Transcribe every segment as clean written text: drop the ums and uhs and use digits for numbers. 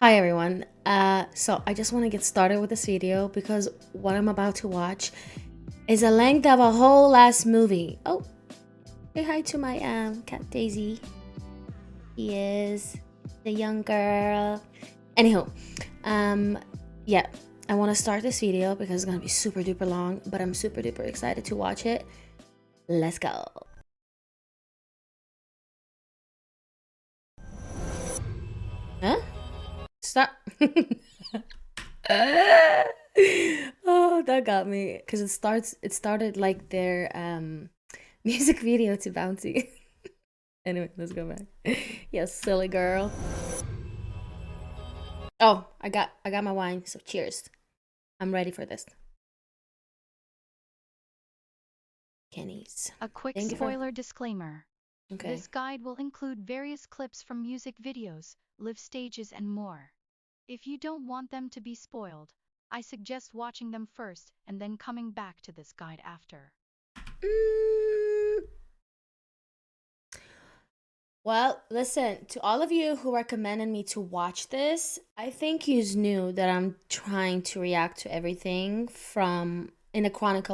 Hi everyone. So I just want to get started with this video because what I'm about to watch is a length of a whole last movie. Oh, say hi to my cat Daisy. He is the young girl. Anywho, yeah, I want to start this video because it's gonna be super duper long, but I'm super duper excited to watch it. Let's go. Huh? Stop. Oh, that got me because it started like their music video to Bouncy. Anyway, let's go back. Yes, silly girl. Oh, I got my wine, so cheers. I'm ready for this. Kenny's. A quick Thank you for... spoiler disclaimer. Okay. This guide will include various clips from music videos, live stages, and more. If you don't want them to be spoiled, I suggest watching them first and then coming back to this guide after. Well, listen, to all of you who recommended me to watch this, I think you knew that I'm trying to react to everything from in a can't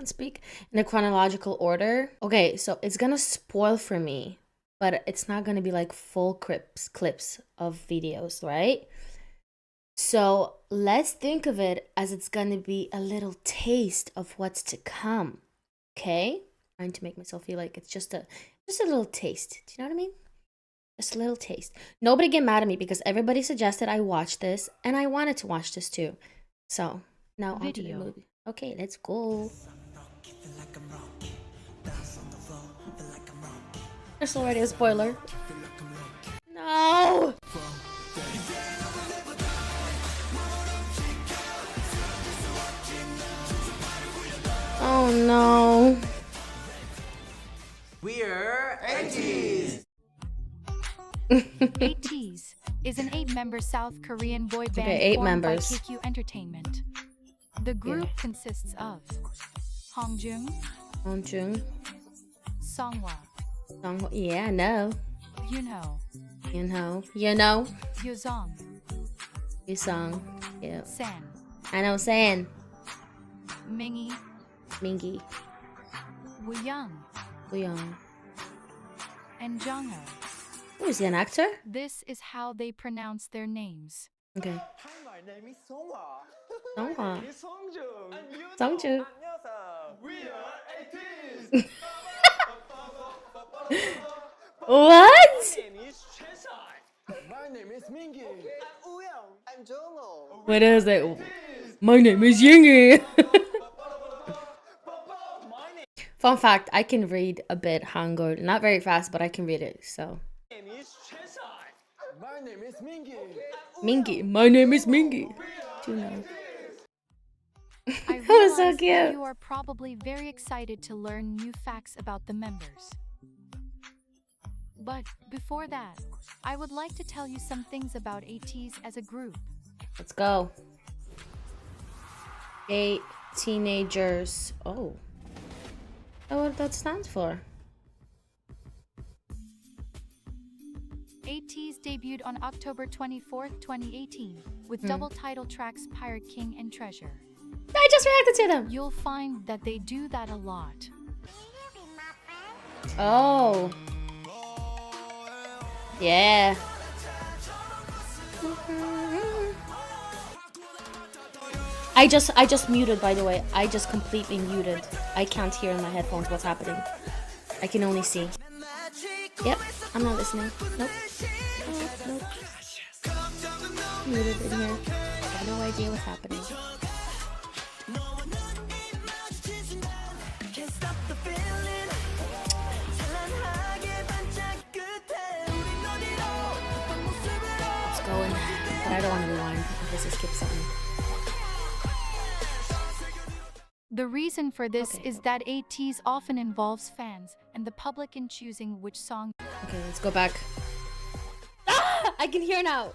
speak in a chronological order. Okay, so it's gonna spoil for me, but it's not gonna be like full clips of videos, right? So let's think of it as it's gonna be a little taste of what's to come. Okay? Trying to make myself feel like it's just a little taste. Do you know what I mean? Just a little taste. Nobody get mad at me because everybody suggested I watch this and I wanted to watch this too. So now on to the movie. Okay, let's go. There's already a spoiler. No! Oh no. We're Ateez! Ateez is an 8-member South Korean boy band formed by KQ Entertainment. The group consists of Hongjung, Songhwa, Yeah, I know. Yunho, Yuzong, Yeah. San, I know San. Mingi, Wooyoung, and Jongho. Oh, is he an actor? This is how they pronounce their names. Okay. Hi, my name is Songhwa. Songhwa. It's Songjung. And you Songjung. know, we are Ateez. What? My name is Mingi. I'm Wooyoung. I'm Jongho. What is it? My name is Yingy. Fun fact, I can read a bit Hangul. Not very fast, but I can read it, so. My name is Mingi. Mingy. My name is Mingy. Do know. That was so cute. You are probably very excited to learn new facts about the members. But before that, I would like to tell you some things about Ateez as a group. Let's go. 8 teenagers. Oh. I wonder what that stands for. Ateez debuted on October 24th, 2018, with double title tracks Pirate King and Treasure. I just reacted to them. You'll find that they do that a lot. Oh. Yeah. I just muted, by the way. I just completely muted. I can't hear in my headphones what's happening. I can only see. Yep, I'm not listening. Nope. Nope. Muted in here. I have no idea what's happening. It's going, but I don't want to rewind. I guess I skipped something. The reason for this is that Ateez often involves fans and the public in choosing which song. Okay, let's go back. Ah! I can hear now.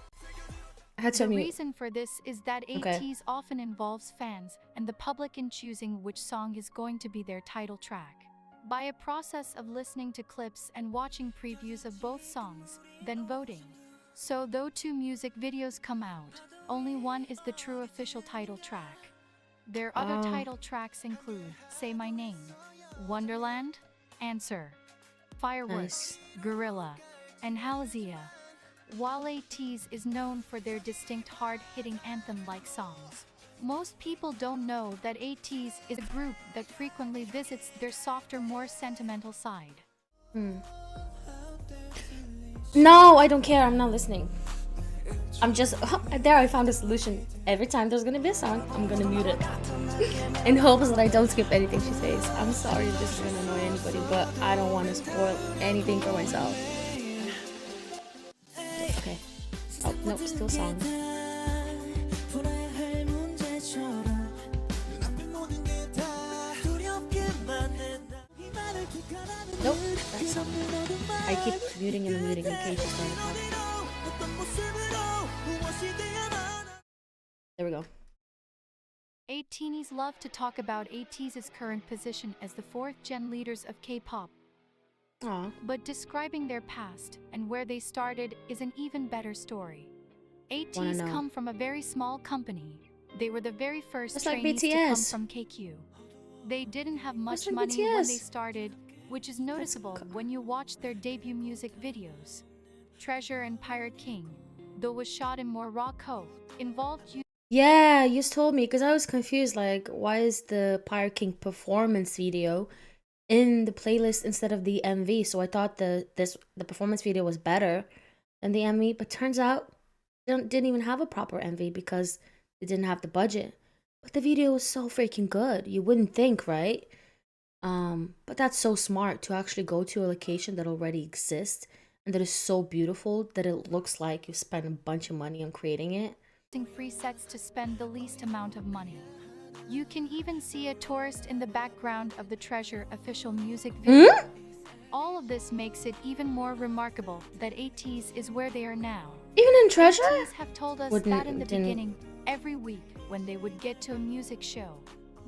I had to The mute. reason for this is that Ateez often involves fans and the public in choosing which song is going to be their title track. By a process of listening to clips and watching previews of both songs, then voting. So though 2 music videos come out, only one is the true official title track. Their other title tracks include Say My Name, Wonderland, Answer, Fireworks, Gorilla, and Halazia. While Ateez is known for their distinct hard-hitting anthem-like songs, most people don't know that Ateez is a group that frequently visits their softer, more sentimental side. No, I don't care. I'm not listening. I'm just there. I found a solution. Every time there's gonna be a song, I'm gonna mute it in hopes that I don't skip anything she says. I'm sorry if this is gonna annoy anybody, but I don't want to spoil anything for myself. Okay. Oh nope, still a song. Nope, that's song. I keep muting and muting in case she's trying to talk. There we go. Ateez love to talk about Ateez's current position as the 4th-gen leaders of K-pop. Aw. But describing their past and where they started is an even better story. Ateez come from a very small company. They were the very first Just like trainees to BTS. come from KQ. They didn't have much like money when they BTS. started, which is noticeable when you watch their debut music videos. Treasure and Pirate King, though was shot in more raw involved Yeah, you told me because I was confused. Like, why is the Pirate King performance video in the playlist instead of the MV? So I thought the performance video was better than the MV, but turns out they didn't even have a proper MV because they didn't have the budget. But the video was so freaking good. You wouldn't think, right? But that's so smart to actually go to a location that already exists and that is so beautiful that it looks like you spent a bunch of money on creating it. free sets to spend the least amount of money. You can even see a tourist in the background of the Treasure official music video. All of this makes it even more remarkable that Ateez is where they are now. Even in Treasure? Ateez have told us that in the beginning, every week when they would get to a music show,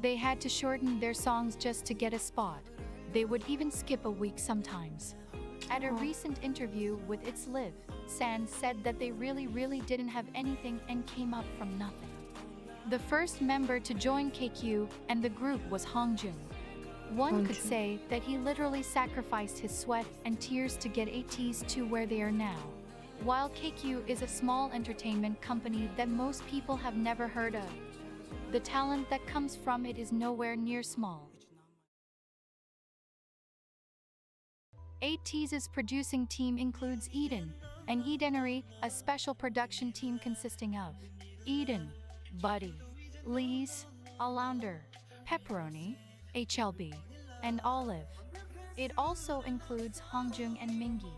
they had to shorten their songs just to get a spot. They would even skip a week sometimes. At a recent interview with It's Live, San said that they really didn't have anything and came up from nothing. The first member to join KQ and the group was Hongjun. One could say that he literally sacrificed his sweat and tears to get Ateez to where they are now. While KQ is a small entertainment company that most people have never heard of, the talent that comes from it is nowhere near small. Ateez's producing team includes Eden and Edenery, a special production team consisting of Eden, Buddy, Lee's, Alander, Pepperoni, HLB, and Olive. It also includes Hongjung and Mingi.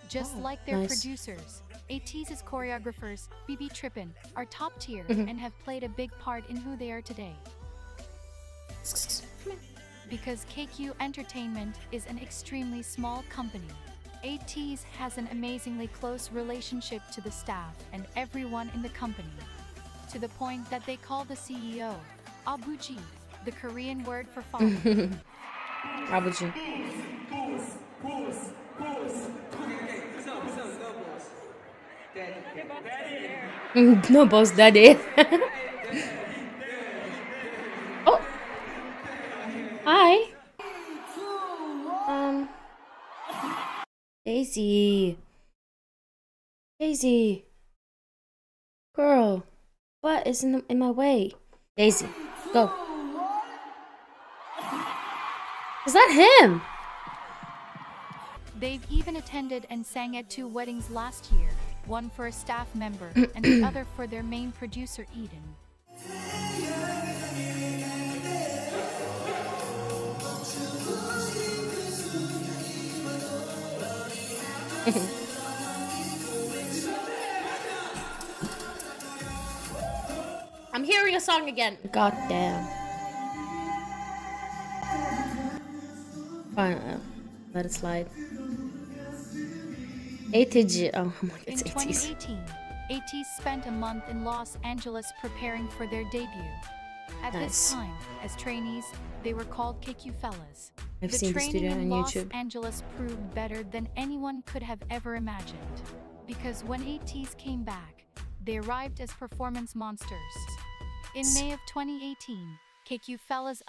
Just like their producers, Ateez's choreographers, BB Trippin, are top tier and have played a big part in who they are today. Because KQ Entertainment is an extremely small company, Ateez has an amazingly close relationship to the staff and everyone in the company, to the point that they call the CEO Abuji, the Korean word for father. Abuji. No boss daddy. Oh. Hi. Daisy. Daisy. Girl, what is in my way? Daisy, go. Is that him? They've even attended and sang at 2 weddings last year, one for a staff member and the other for their main producer Eden. I'm hearing a song again. God damn. Fine, let it slide. Ateez. Oh, I'm like, it's In Ateez. 2018, Ateez spent a month in Los Angeles preparing for their debut. At this time, as trainees, they were called KQ Fellas. I've The seen the training studio in on Los YouTube. Angeles proved better than anyone could have ever imagined. because when Ateez came back, they arrived as performance monsters. In May of 2018, KQ fellas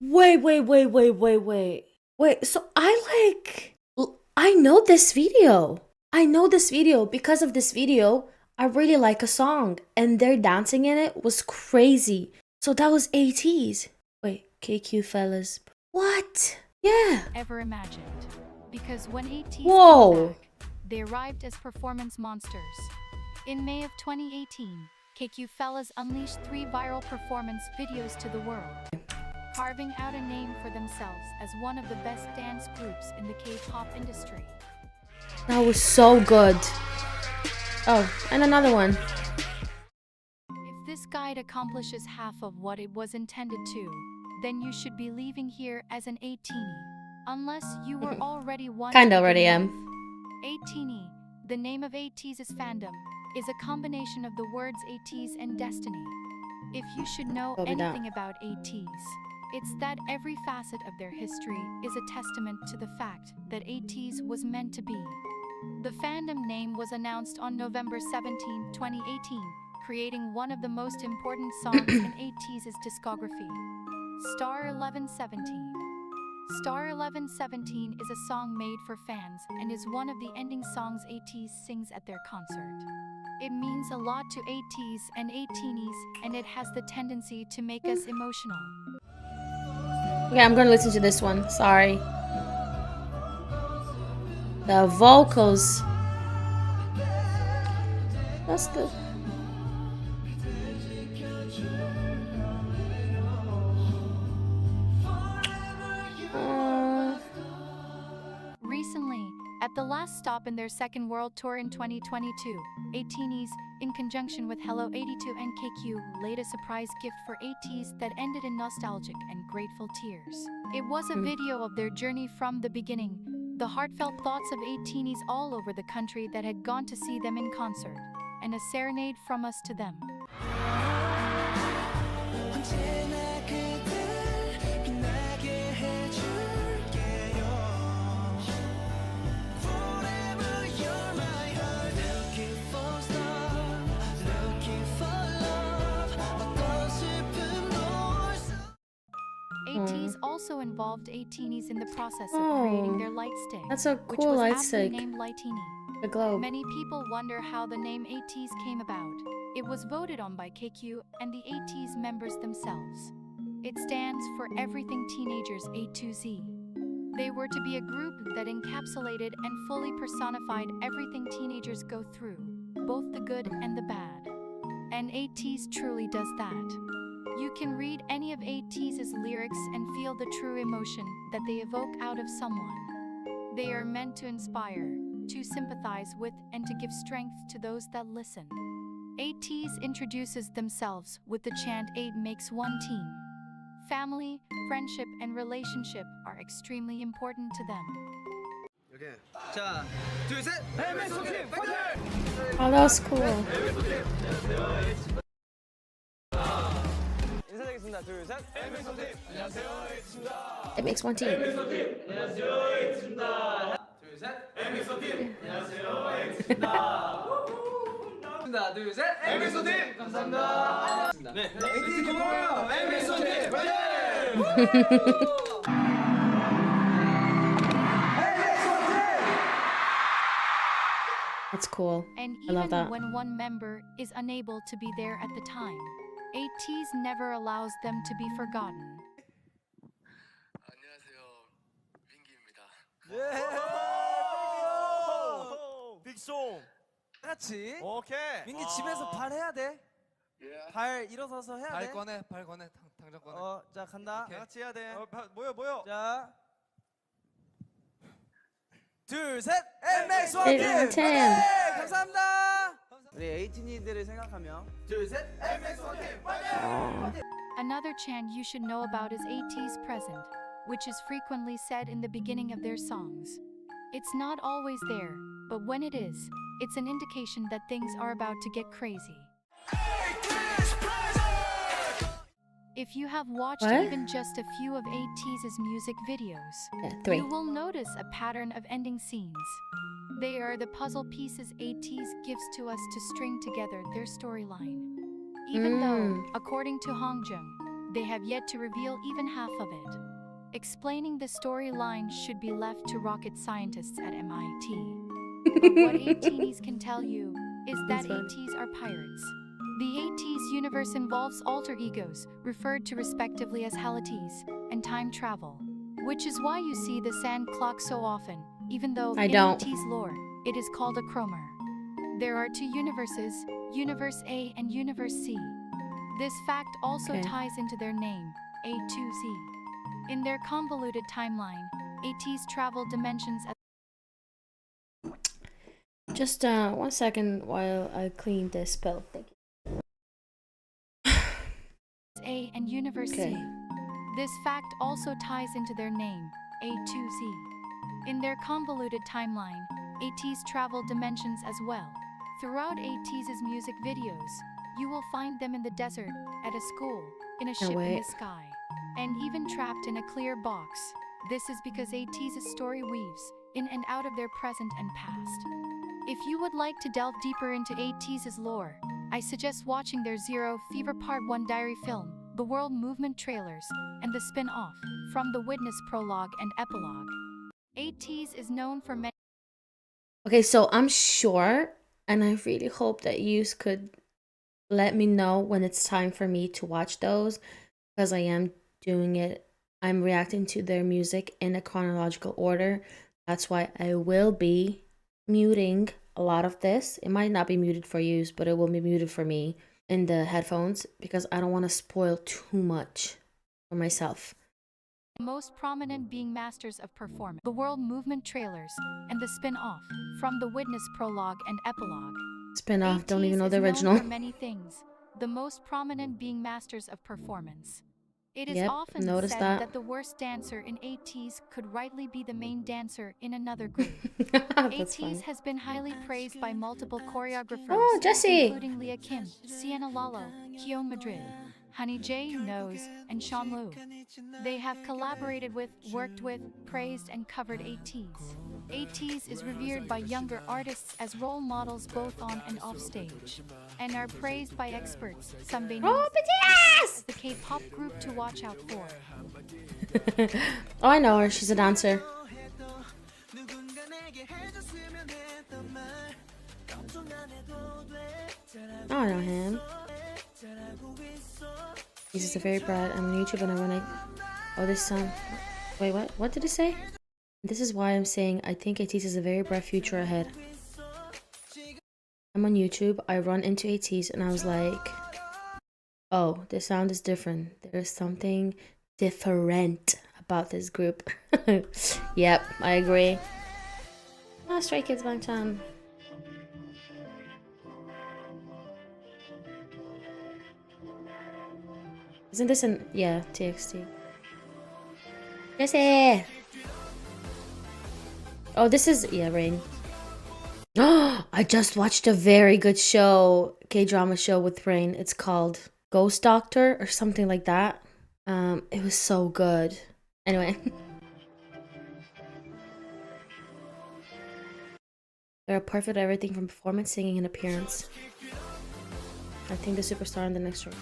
Wait. Wait, so I know this video. I know this video. Because of this video, I really like a song. And their dancing in it was crazy. So that was Ateez. Wait, KQ fellas. What? Yeah. ever imagined. Because when Ateez Whoa. came back, they arrived as performance monsters. In May of 2018, KQ fellas unleashed 3 viral performance videos to the world, carving out a name for themselves as one of the best dance groups in the K-pop industry. That was so good. Oh, and another one. If this guide accomplishes half of what it was intended to, then you should be leaving here as an Ateenie, unless you were already one. Kinda already am. Ateenie, the name of Ateez's fandom, is a combination of the words Ateez and destiny. If you should know Copy that. anything about Ateez, it's that every facet of their history is a testament to the fact that Ateez was meant to be. The fandom name was announced on November 17, 2018, creating one of the most important songs in Ateez's discography, Star 1117. Star 1117 is a song made for fans and is one of the ending songs Ateez sings at their concert. It means a lot to Ateez and Ateenies, and it has the tendency to make us emotional. Okay, I'm gonna listen to this one. Sorry. The vocals. That's the. Recently, at the last stop in their second world tour in 2022, Ateenies, in conjunction with Hello 82 and KQ, laid a surprise gift for Ateez that ended in nostalgic and grateful tears. It was a video of their journey from the beginning, the heartfelt thoughts of Ateenies all over the country that had gone to see them in concert, and a serenade from us to them. Ateez also involved Ateenies in the process of creating their light stick, That's a which cool was light aptly stick. named Lightini. The globe. Many people wonder how the name Ateez came about. It was voted on by KQ and the Ateez members themselves. It stands for Everything Teenagers A to Z. They were to be a group that encapsulated and fully personified everything teenagers go through, both the good and the bad. And Ateez truly does that. You can read any of Ateez's lyrics and feel the true emotion that they evoke out of someone. They are meant to inspire, to sympathize with, and to give strength to those that listen. Ateez introduces themselves with the chant 8 makes one team. Family, friendship, and relationship are extremely important to them. 오케이. 자, 둘, 셋. MSO팀 파이팅! Oh, that was cool. 인사드리겠습니다. 둘, 셋. MSO팀. 안녕하세요. 에이티즈입니다. It makes one team. 안녕하세요. 에이티즈입니다. 둘, 셋. MSO팀. 안녕하세요. 에이티즈입니다. 하나, 둘, 셋. MSO팀. 감사합니다. 네. 에이티즈 고마워요. MSO팀 파이팅! That's cool. And I love even that. when one member is unable to be there at the time, Ateez never allows them to be forgotten. 안녕하세요, 민기입니다. 빅송 같이 오케이 민기 집에서 발 해야 돼. 예. 발 일어서서 해야 돼. 발 꺼내 당장 꺼내 자 간다. 오케이. 같이 해야 돼. 모여 자, 둘, 셋. MX Hey, 팀. Tim. 감사합니다. 우리 에이티니들을 생각하며 둘, 셋. MX 팀. Another chant you should know about is Ateez present, which is frequently said in the beginning of their songs. It's not always there, but when it is, it's an indication that things are about to get crazy. If you have watched What? even just a few of Ateez's music videos, Yeah, 3. you will notice a pattern of ending scenes. They are the puzzle pieces Ateez gives to us to string together their storyline. Even though, according to Hongjung, they have yet to reveal even half of it. Explaining the storyline should be left to rocket scientists at MIT. But what Ateez can tell you is that That's funny. Ateez are pirates. The Ateez universe involves alter egos, referred to respectively as Helateez, and time travel. Which is why you see the sand clock so often, even though I in don't. Ateez lore, it is called a chromer. There are 2 universes, Universe A and Universe C. This fact also Okay. ties into their name, A2Z. In their convoluted timeline, Ateez travel dimensions as Just 1 second while I clean this pill. Thank you. A and Universe Okay. C. This fact also ties into their name, A2Z. In their convoluted timeline, Ateez travel dimensions as well. Throughout Ateez's music videos, you will find them in the desert, at a school, in a ship in the sky, and even trapped in a clear box. This is because Ateez's story weaves in and out of their present and past. If you would like to delve deeper into Ateez's lore, I suggest watching their Zero Fever Part 1 diary film, the World Movement trailers, and the spin-off, From the Witness prologue and epilogue. Ateez is known for many. Okay, so I'm sure, and I really hope that you could let me know when it's time for me to watch those, because I am doing it. I'm reacting to their music in a chronological order. That's why I will be muting a lot of this. It might not be muted for you, but it will be muted for me in the headphones because I don't want to spoil too much for myself. Most prominent being masters of performance, the World Movement trailers, and the spin-off, From the Witness prologue and epilogue. Spin-off, don't even Ateez know the is known original. for many things, the most prominent being masters of performance. It is Yep, often noticed said that. the worst dancer in Ateez could rightly be the main dancer in another group. That's Ateez fine. has been highly praised by multiple choreographers, Oh, Jessie! including Leah Kim, Sienna Lalo, Kyo Madrid, Honey J. Knows, and Sean Liu. They have collaborated with, worked with, praised, and covered Ateez. Ateez is revered by younger artists as role models both on and off stage, and are praised by experts, some being Oh, BTS! the K-pop group to watch out for. Oh, I know her. She's a dancer. Oh, I know him. He's just a very bright. I'm on YouTube and I when I. Oh, this song. Wait, what? What did it say? This is why I'm saying I think Ateez has a very bright future ahead. I'm on YouTube. I run into Ateez and I was like, oh, the sound is different. There's something different about this group. Yep, I agree. Ah, Stray Kids Bangtan. Isn't this an yeah, TXT? Jesse! Oh, this is yeah, Rain. Oh, I just watched a very good show, K-drama show with Rain. It's called Ghost Doctor or something like that. It was so good. Anyway. They're perfect at everything from performance, singing, and appearance. I think the superstar in the next room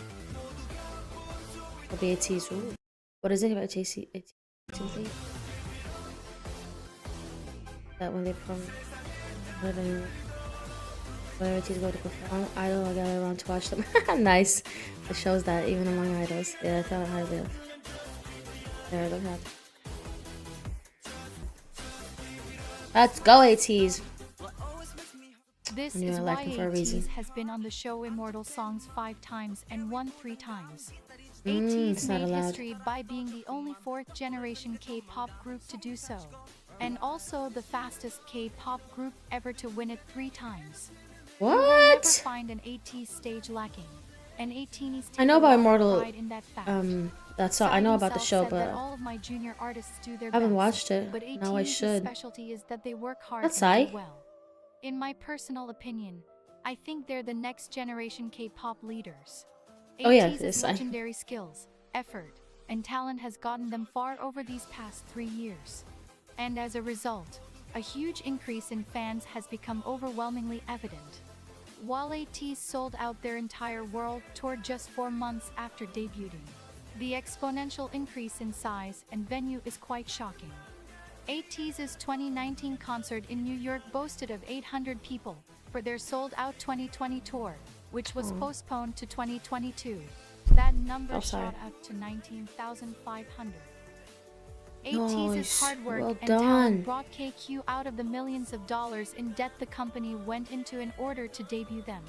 will be Ateez. Ooh. What is it about Ateez? That when they perform, whenever Ateez go to perform, idol, I gather around to watch them. Nice. It shows that even among idols. Yeah, I thought I did. There, look at that. Let's go, Ateez. This You is are why liking for a reason. Ateez has been on the show Immortal Songs 5 times and won 3 times. It's Ateez not made allowed. history by being the only 4th-generation K-pop group to do so, and also the fastest K-pop group ever to win it 3 times. You will never What? find an Ateez stage lacking, and Ateez I know take a about lot of Immortal. pride in that fact. That's all I know about the himself show, said that but all of my junior artists do their I haven't best, watched it. but Now I Ateez's should. specialty is that they work hard That's and I. do well. In my personal opinion, I think they're the next generation K-pop leaders. Oh yeah, Ateez's it's I. legendary skills effort and talent has gotten them far over these past 3 years. And as a result, a huge increase in fans has become overwhelmingly evident. While Ateez sold out their entire world tour just 4 months after debuting, the exponential increase in size and venue is quite shocking. Ateez's 2019 concert in New York boasted of 800 people for their sold-out 2020 tour, which was postponed to 2022. That number shot up to 19,500. Ateez's hard work and talent brought KQ out of the millions of dollars in debt the company went into in order to debut them.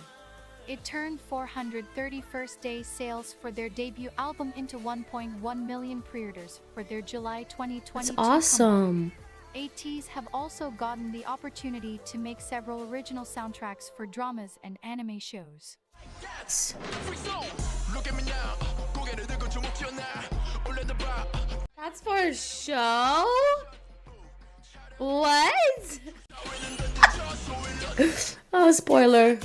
It turned 431st day sales for their debut album into 1.1 million pre-orders for their July 2022 That's awesome. Ateez have also gotten the opportunity to make several original soundtracks for dramas and anime shows. That's for a show? What? Oh, spoiler.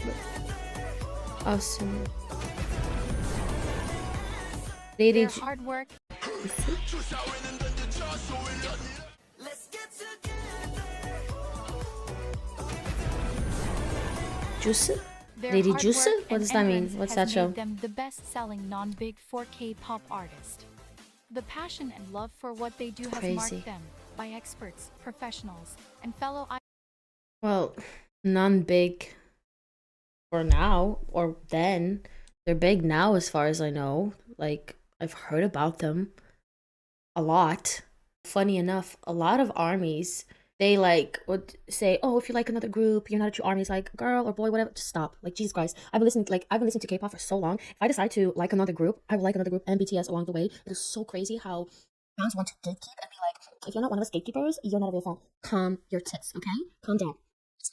Awesome. Their hard work. Juice? Lady Juice? What does that mean? What's that show? Made them the best-selling non-big 4K pop artist. The passion and love for what they do has marked them by experts, professionals, and fellow. Well, non-big for now or then. They're big now as far as I know. Like, I've heard about them a lot. Funny enough, a lot of armies, they like would say, oh, if you like another group, you're not a true army. It's like, girl or boy, whatever, just stop. Like, Jesus Christ. I've been listening to K-pop for so long. If I decide to like another group, I will like another group and BTS along the way. It is so crazy how fans want to gatekeep and be like, if you're not one of us gatekeepers, you're not a real fan. Calm your tits, okay? Calm down. It's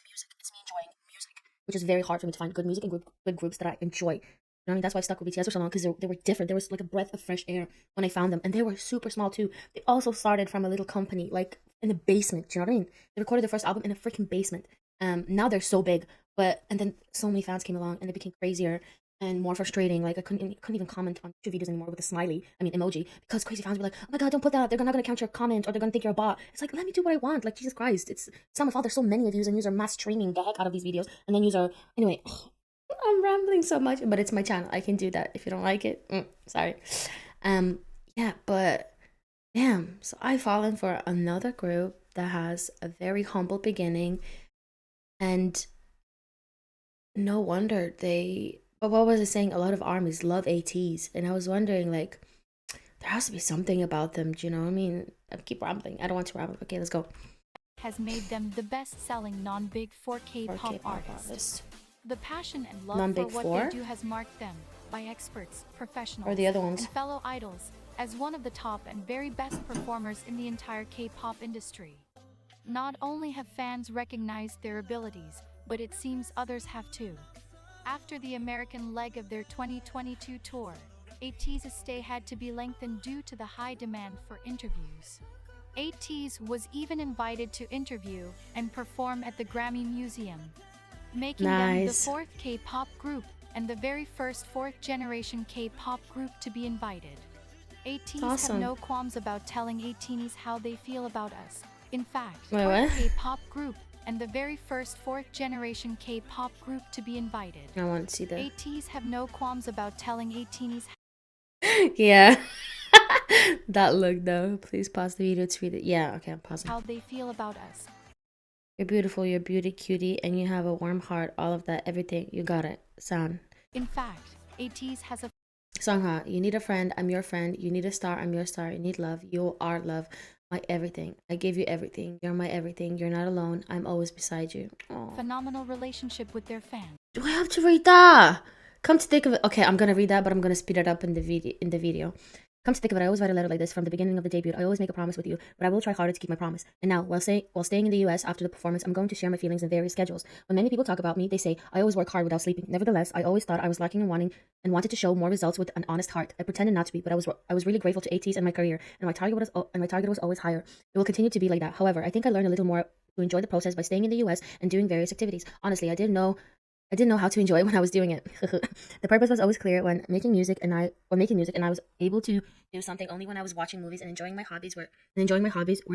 music. It's me enjoying music, which is very hard for me to find good music and good groups that I enjoy. You know what I mean? That's why I stuck with BTS for so long, because they were different. There was like a breath of fresh air when I found them. And they were super small too. They also started from a little company, like in the basement. Do you know what I mean? They recorded their first album in a freaking basement. Now they're so big. And then so many fans came along and they became crazier and more frustrating. Like I couldn't even comment on YouTube videos anymore with a smiley, emoji, because crazy fans were like, oh my god, don't put that. They're not gonna count your comment, or they're gonna think you're a bot. It's like, let me do what I want. Like, Jesus Christ. It's not my fault. There's so many of you, and you are mass streaming the heck out of these videos, and then anyway. I'm rambling so much, but it's my channel. I can do that. If you don't like it, sorry. Yeah, but damn. So I've fallen for another group that has a very humble beginning, and no wonder but what was I saying? A lot of armies love Ateez, and I was wondering, like, there has to be something about them. Do you know what I mean? I keep rambling. I don't want to ramble. Okay, let's go. Has made them the best-selling non-big 4K pop artist. The passion and love for what they do has marked them by experts, professionals, or the other ones, and fellow idols as one of the top and very best performers in the entire K-pop industry. Not only have fans recognized their abilities, but it seems others have too. After the American leg of their 2022 tour, Ateez's stay had to be lengthened due to the high demand for interviews. Ateez was even invited to interview and perform at the Grammy Museum, making them the 4th K-pop group and the very first 4th-generation K-pop group to be invited. Ateez have no qualms about telling Ateenies how they feel about us. In fact, 4th K-pop group and the very first 4th-generation K-pop group to be invited. I want to see that. Ateez have no qualms about telling Ateenies. Yeah. That look though. Please pause the video to read it. Yeah, okay, I'm pausing. How they feel about us. You're beautiful, you're beauty cutie, and you have a warm heart, all of that, everything. You got it. San. In fact, Ateez has a Sangha, you need a friend, I'm your friend. You need a star, I'm your star. You need love, you are love. My everything. I give you everything. You're my everything. You're not alone. I'm always beside you. Aww. Phenomenal relationship with their fans. Do I have to read that? Come to think of it. Okay, I'm gonna read that, but I'm gonna speed it up in the video. Come to think of it, I always write a letter like this from the beginning of the debut. I always make a promise with you, but I will try harder to keep my promise. And now, while staying in the US after the performance, I'm going to share my feelings in various schedules. When many people talk about me, they say I always work hard without sleeping. Nevertheless, I always thought I was lacking in wanted to show more results with an honest heart. I pretended not to be, but I was really grateful to Ateez and my career, and my target was always higher. It will continue to be like that. However, I think I learned a little more to enjoy the process by staying in the US and doing various activities. Honestly, I didn't know I didn't know how to enjoy it when I was doing it. The purpose was always clear when making music, and I was able to do something only when I was watching movies and enjoying my hobbies were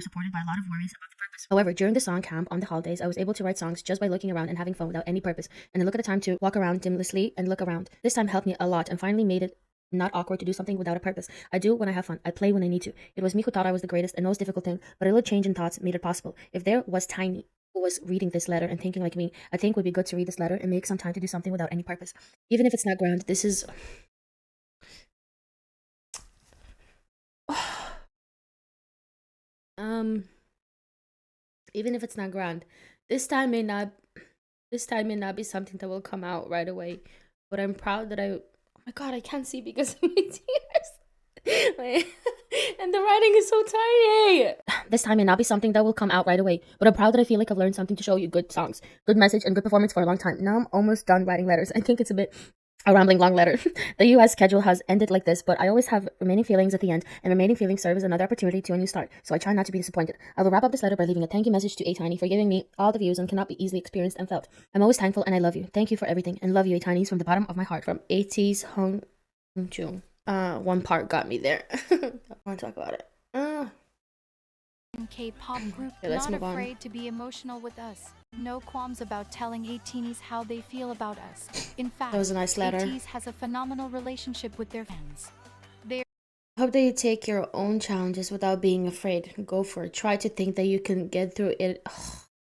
supported by a lot of worries about the purpose. However, during the song camp on the holidays, I was able to write songs just by looking around and having fun without any purpose, and then look at the time to walk around aimlessly and look around. This time helped me a lot and finally made it not awkward to do something without a purpose. I do when I have fun. I play when I need to. It was me who thought I was the greatest and most difficult thing, but a little change in thoughts made it possible. If there was Tiny who was reading this letter and thinking like me, I think would be good to read this letter and make some time to do something without any purpose. Even if it's not grand, this is even if it's not grand, this time may not be something that will come out right away. But I'm proud that oh my god, I can't see because of my tears. Wait. And the writing is so tiny. This time may not be something that will come out right away, but I'm proud that I feel like I've learned something to show you good songs, good message, and good performance for a long time. Now I'm almost done writing letters. I think it's a rambling long letter. The US schedule has ended like this, but I always have remaining feelings at the end, and remaining feelings serve as another opportunity to a new start, so I try not to be disappointed. I will wrap up this letter by leaving a thank you message to Ateez for giving me all the views and cannot be easily experienced and felt. I'm always thankful and I love you. Thank you for everything, and love you, Ateez, from the bottom of my heart. From Ateez Hong Jung. One part got me there. I want to talk about it. K-pop group Okay, let's not move on. afraid to be emotional with us. No qualms about telling Ateez how they feel about us. In fact, That was a nice letter. Ateez has a phenomenal relationship with their fans. They I hope that you take your own challenges without being afraid. Go for it. Try to think that you can get through it.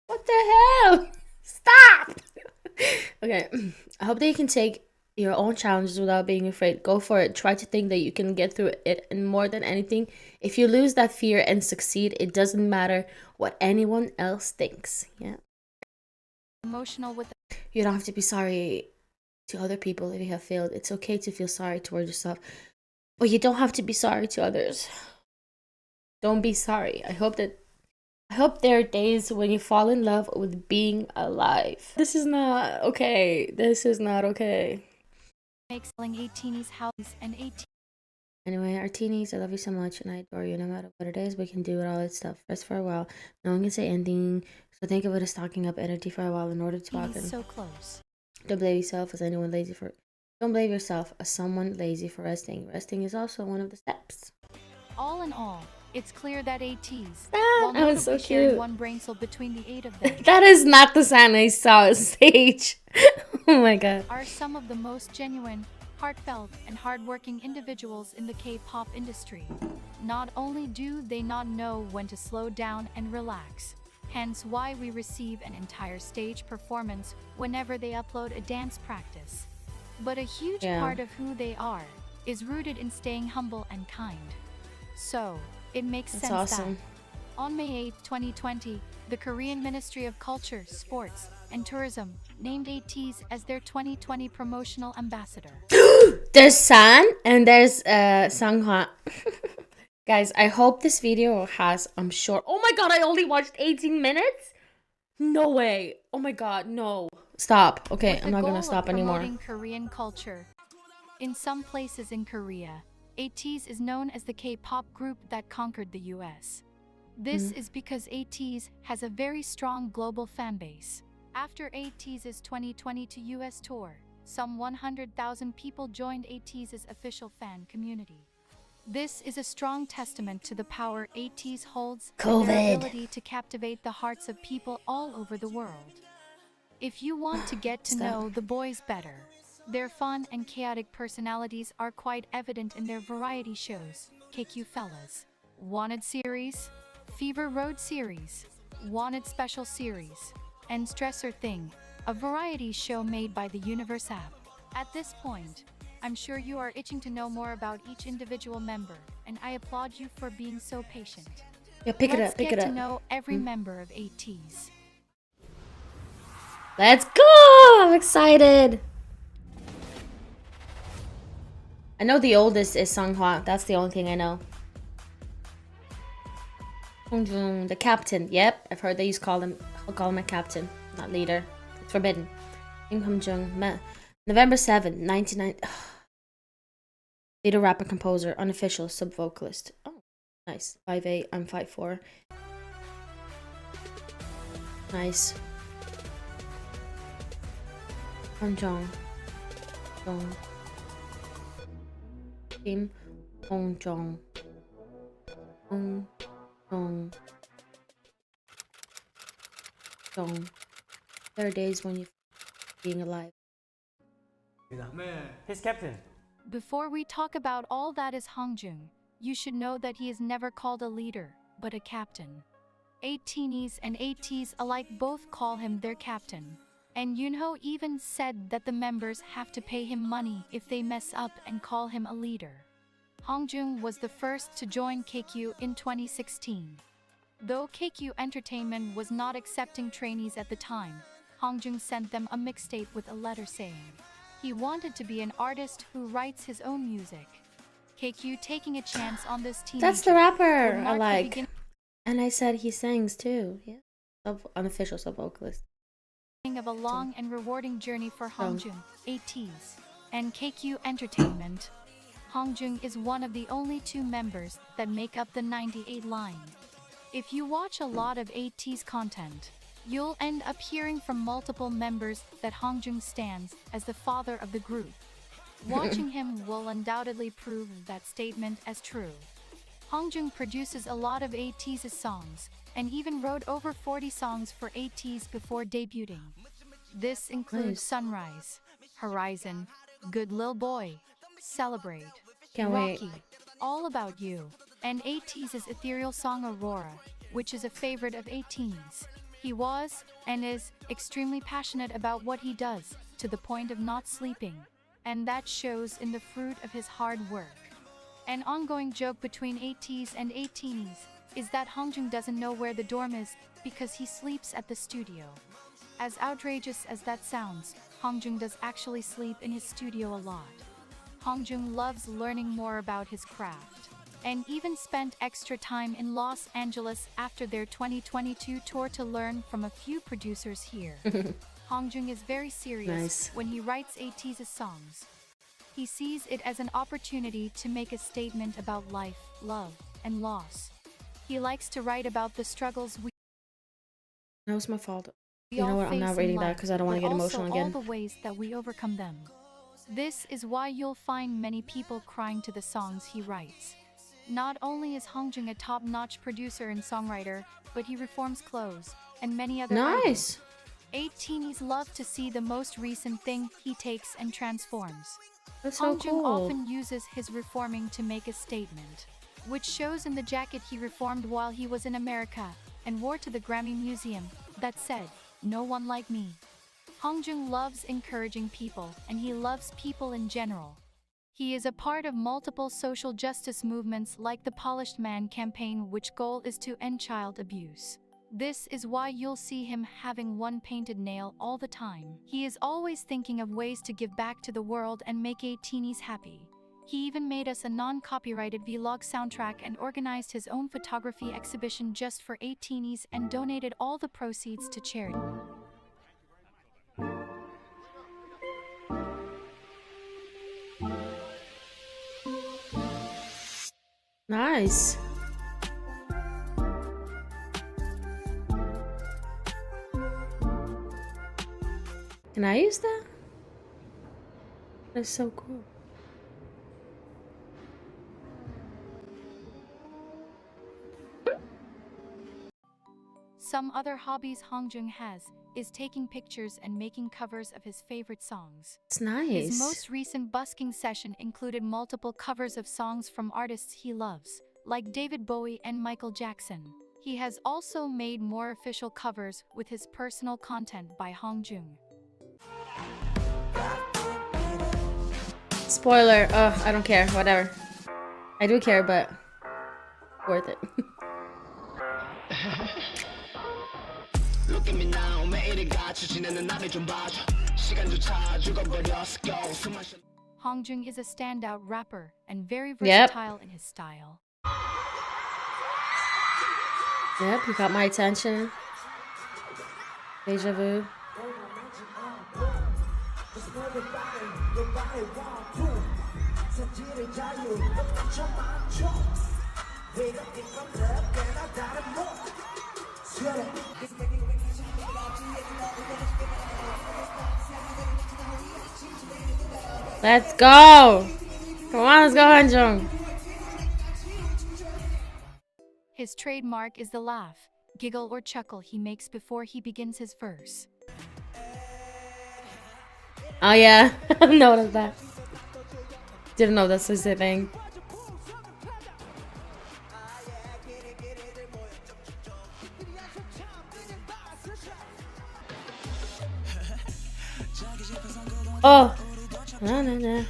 What the hell? Stop! Okay. I hope that you can take your own challenges without being afraid. Go for it. Try to think that you can get through it. And more than anything, if you lose that fear and succeed, it doesn't matter what anyone else thinks. Yeah. emotional with You don't have to be sorry to other people if you have failed. It's okay to feel sorry towards yourself, but you don't have to be sorry to others. Don't be sorry. I hope there are days when you fall in love with being alive. This is not okay. This is not okay. makes telling Ateez how and Ateez Anyway, our teenies, I love you so much and I adore you. No matter what it is, we can do it all that stuff. Rest for a while. No one can say anything. So think of it as stocking up energy for a while in order to walk in. so close. Don't blame yourself as anyone lazy for Don't blame yourself as someone lazy for resting. Resting is also one of the steps. All in all, it's clear that Ateez, That while was so notably sharing cute. one brain cell between the 8 of them, That is not the sound I saw on stage. Oh my god. are some of the most genuine, heartfelt, and hardworking individuals in the K-pop industry. Not only do they not know when to slow down and relax, hence why we receive an entire stage performance whenever they upload a dance practice, but a huge part of who they are is rooted in staying humble and kind. So, it makes That's sense awesome. that on May 8, 2020, the Korean Ministry of Culture, Sports, and Tourism named Ateez as their 2020 promotional ambassador. There's San and there's Sanghwa. Guys, I hope this video has, I'm sure. Oh my god, I only watched 18 minutes? No way. Oh my god, no. Stop. Okay, With I'm the not gonna goal stop of anymore. promoting Korean culture. In some places in Korea, Ateez is known as the K-pop group that conquered the US. This is because Ateez has a very strong global fan base. After Ateez's 2022 US tour, some 100,000 people joined Ateez's official fan community. This is a strong testament to the power Ateez holds and their ability to captivate the hearts of people all over the world. If you want to get to know the boys better, their fun and chaotic personalities are quite evident in their variety shows, KQ Fellas, Wanted Series, Fever Road Series, Wanted Special Series, and Stressor Thing, a variety show made by the Universe app. At this point, I'm sure you are itching to know more about each individual member, and I applaud you for being so patient. Yeah, pick it Let's up, pick get it to up. know every member of Ateez. Let's go! I'm excited. I know the oldest is Sanghwa. That's the only thing I know. The captain. Yep, I've heard they used to call him. I'll call him a captain, not leader. It's forbidden. Kim Hum-jung. November 7, 1990. Leader, rapper, composer, unofficial, sub-vocalist. Oh, nice. 5'8", I'm 5'4". Nice. Hongjong. Jong. Kim Hongjong. Hongjong. Jong. There are days when you being alive. He's captain. Before we talk about all that is Hongjung, you should know that he is never called a leader, but a captain. Ateez and Ateez alike both call him their captain. And Yunho even said that the members have to pay him money if they mess up and call him a leader. Hongjung was the first to join KQ in 2016. Though KQ Entertainment was not accepting trainees at the time, Hongjung sent them a mixtape with a letter saying he wanted to be an artist who writes his own music. KQ taking a chance on this teenager. That's the rapper would I mark the like. beginning And I said he sings too. Yeah. Unofficial sub vocalist. of a long and rewarding journey for Hongjung, Ateez, and KQ Entertainment. Hongjung is one of the only two members that make up the 98 line. If you watch a lot of Ateez content, you'll end up hearing from multiple members that Hongjung stands as the father of the group. Watching him will undoubtedly prove that statement as true. Hongjung produces a lot of Ateez's songs, and even wrote over 40 songs for Ateez before debuting. This includes Nice. Sunrise, Horizon, Good Lil Boy, Celebrate, Can't wait. Rocky, All About You, and Ateez's ethereal song Aurora, which is a favorite of Ateez. He was, and is, extremely passionate about what he does, to the point of not sleeping, and that shows in the fruit of his hard work. An ongoing joke between Ateez and Ateez is that Hongjung doesn't know where the dorm is because he sleeps at the studio. As outrageous as that sounds, Hongjung does actually sleep in his studio a lot. Hongjung loves learning more about his craft, and even spent extra time in Los Angeles after their 2022 tour to learn from a few producers here. Hongjung is very serious Nice. when he writes Ateez's songs. He sees it as an opportunity to make a statement about life, love, and loss. He likes to write about the struggles we That was my fault. we You know all what? I'm not face in reading that life, because I don't want to but get also emotional again. all the ways that we overcome them. This is why you'll find many people crying to the songs he writes. Not only is Hongjung a top-notch producer and songwriter, but he reforms clothes and many other items. Nice. Ateez love to see the most recent thing he takes and transforms. That's so Hongjung cool. often uses his reforming to make a statement, which shows in the jacket he reformed while he was in America and wore to the Grammy Museum that said, "No one like me." Hongjung loves encouraging people, and he loves people in general. He is a part of multiple social justice movements like the Polished Man campaign, which goal is to end child abuse. This is why you'll see him having one painted nail all the time. He is always thinking of ways to give back to the world and make Ateez happy. He even made us a non-copyrighted vlog soundtrack and organized his own photography exhibition just for Ateez and donated all the proceeds to charity. Nice. Can I use that? That's so cool. Some other hobbies Hongjung has is taking pictures and making covers of his favorite songs. It's nice. His most recent busking session included multiple covers of songs from artists he loves, like David Bowie and Michael Jackson. He has also made more official covers with his personal content by Hongjung. Spoiler. Ugh, I don't care. Whatever. I do care, but worth it. Look at me now, 매일이 같이 지내는 나를 좀 봐줘. 시간조차 죽어버렸어. Go. 숨만 쉬어. Hongjung is a standout rapper and very Yep. versatile in his style. Yep, you got my attention. Deja vu. Let's go. Come on, let's go, Hanjung. His trademark is the laugh, giggle or chuckle he makes before he begins his verse. Oh yeah, I've noticed that. Didn't know that's a thing. Oh. Na, na, na.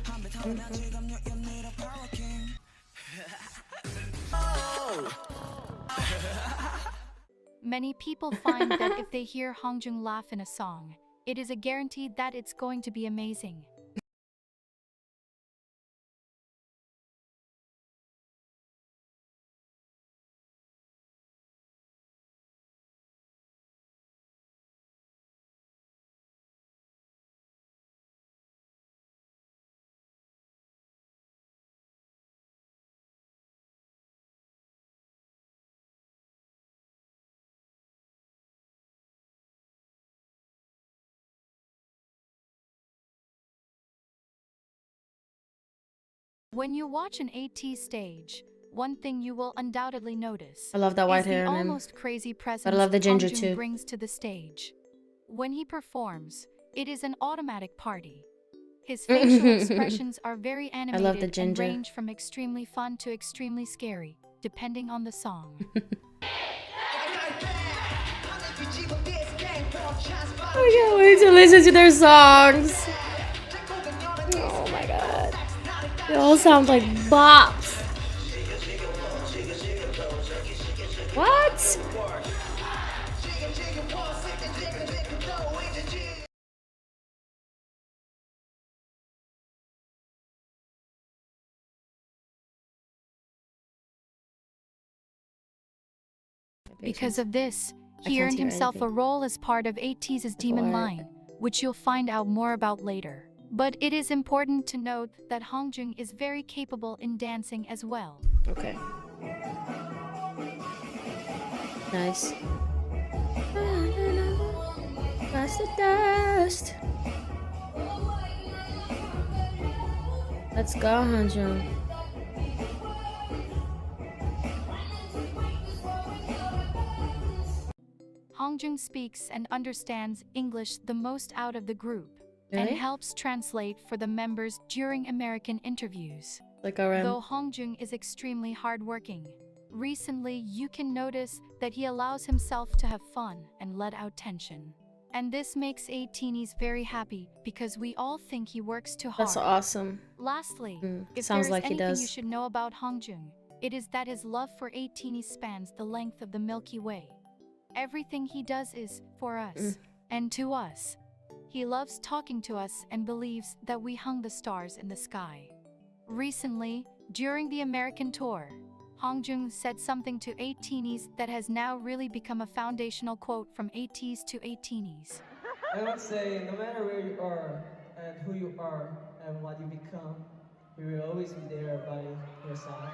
Many people find that if they hear Hongjung laugh in a song, it is a guarantee that it's going to be amazing. When you watch an Ateez stage, one thing you will undoubtedly notice I love that white is hair the on him. almost crazy presence But I love the ginger Hongjung too. brings to the stage. When he performs, it is an automatic party. His facial expressions are very animated love the and ginger. range from extremely fun to extremely scary, depending on the song. I can't wait to listen to their songs. Oh my god. They all sound like bops. What? Because of this, I he can't earned hear himself a anything. role as part of Ateez's Demon What? Line, which you'll find out more about later. But it is important to note that Hongjung is very capable in dancing as well. Okay. Nice. Pass the dust. Let's go, Hanjung. Hongjung speaks and understands English the most out of the group, and Really? helps translate for the members during American interviews. Like RM. Though Hongjung is extremely hardworking, recently you can notice that he allows himself to have fun and let out tension. And this makes Ateez very happy because we all think he works too hard. That's awesome. Lastly, if sounds there is like he anything does. you should know about Hongjung, it is that his love for Ateez spans the length of the Milky Way. Everything he does is for us and to us. He loves talking to us and believes that we hung the stars in the sky. Recently, during the American tour, Hongjung said something to Ateez that has now really become a foundational quote from Ateez to Ateez. I would say, no matter where you are and who you are and what you become, we will always be there by your side,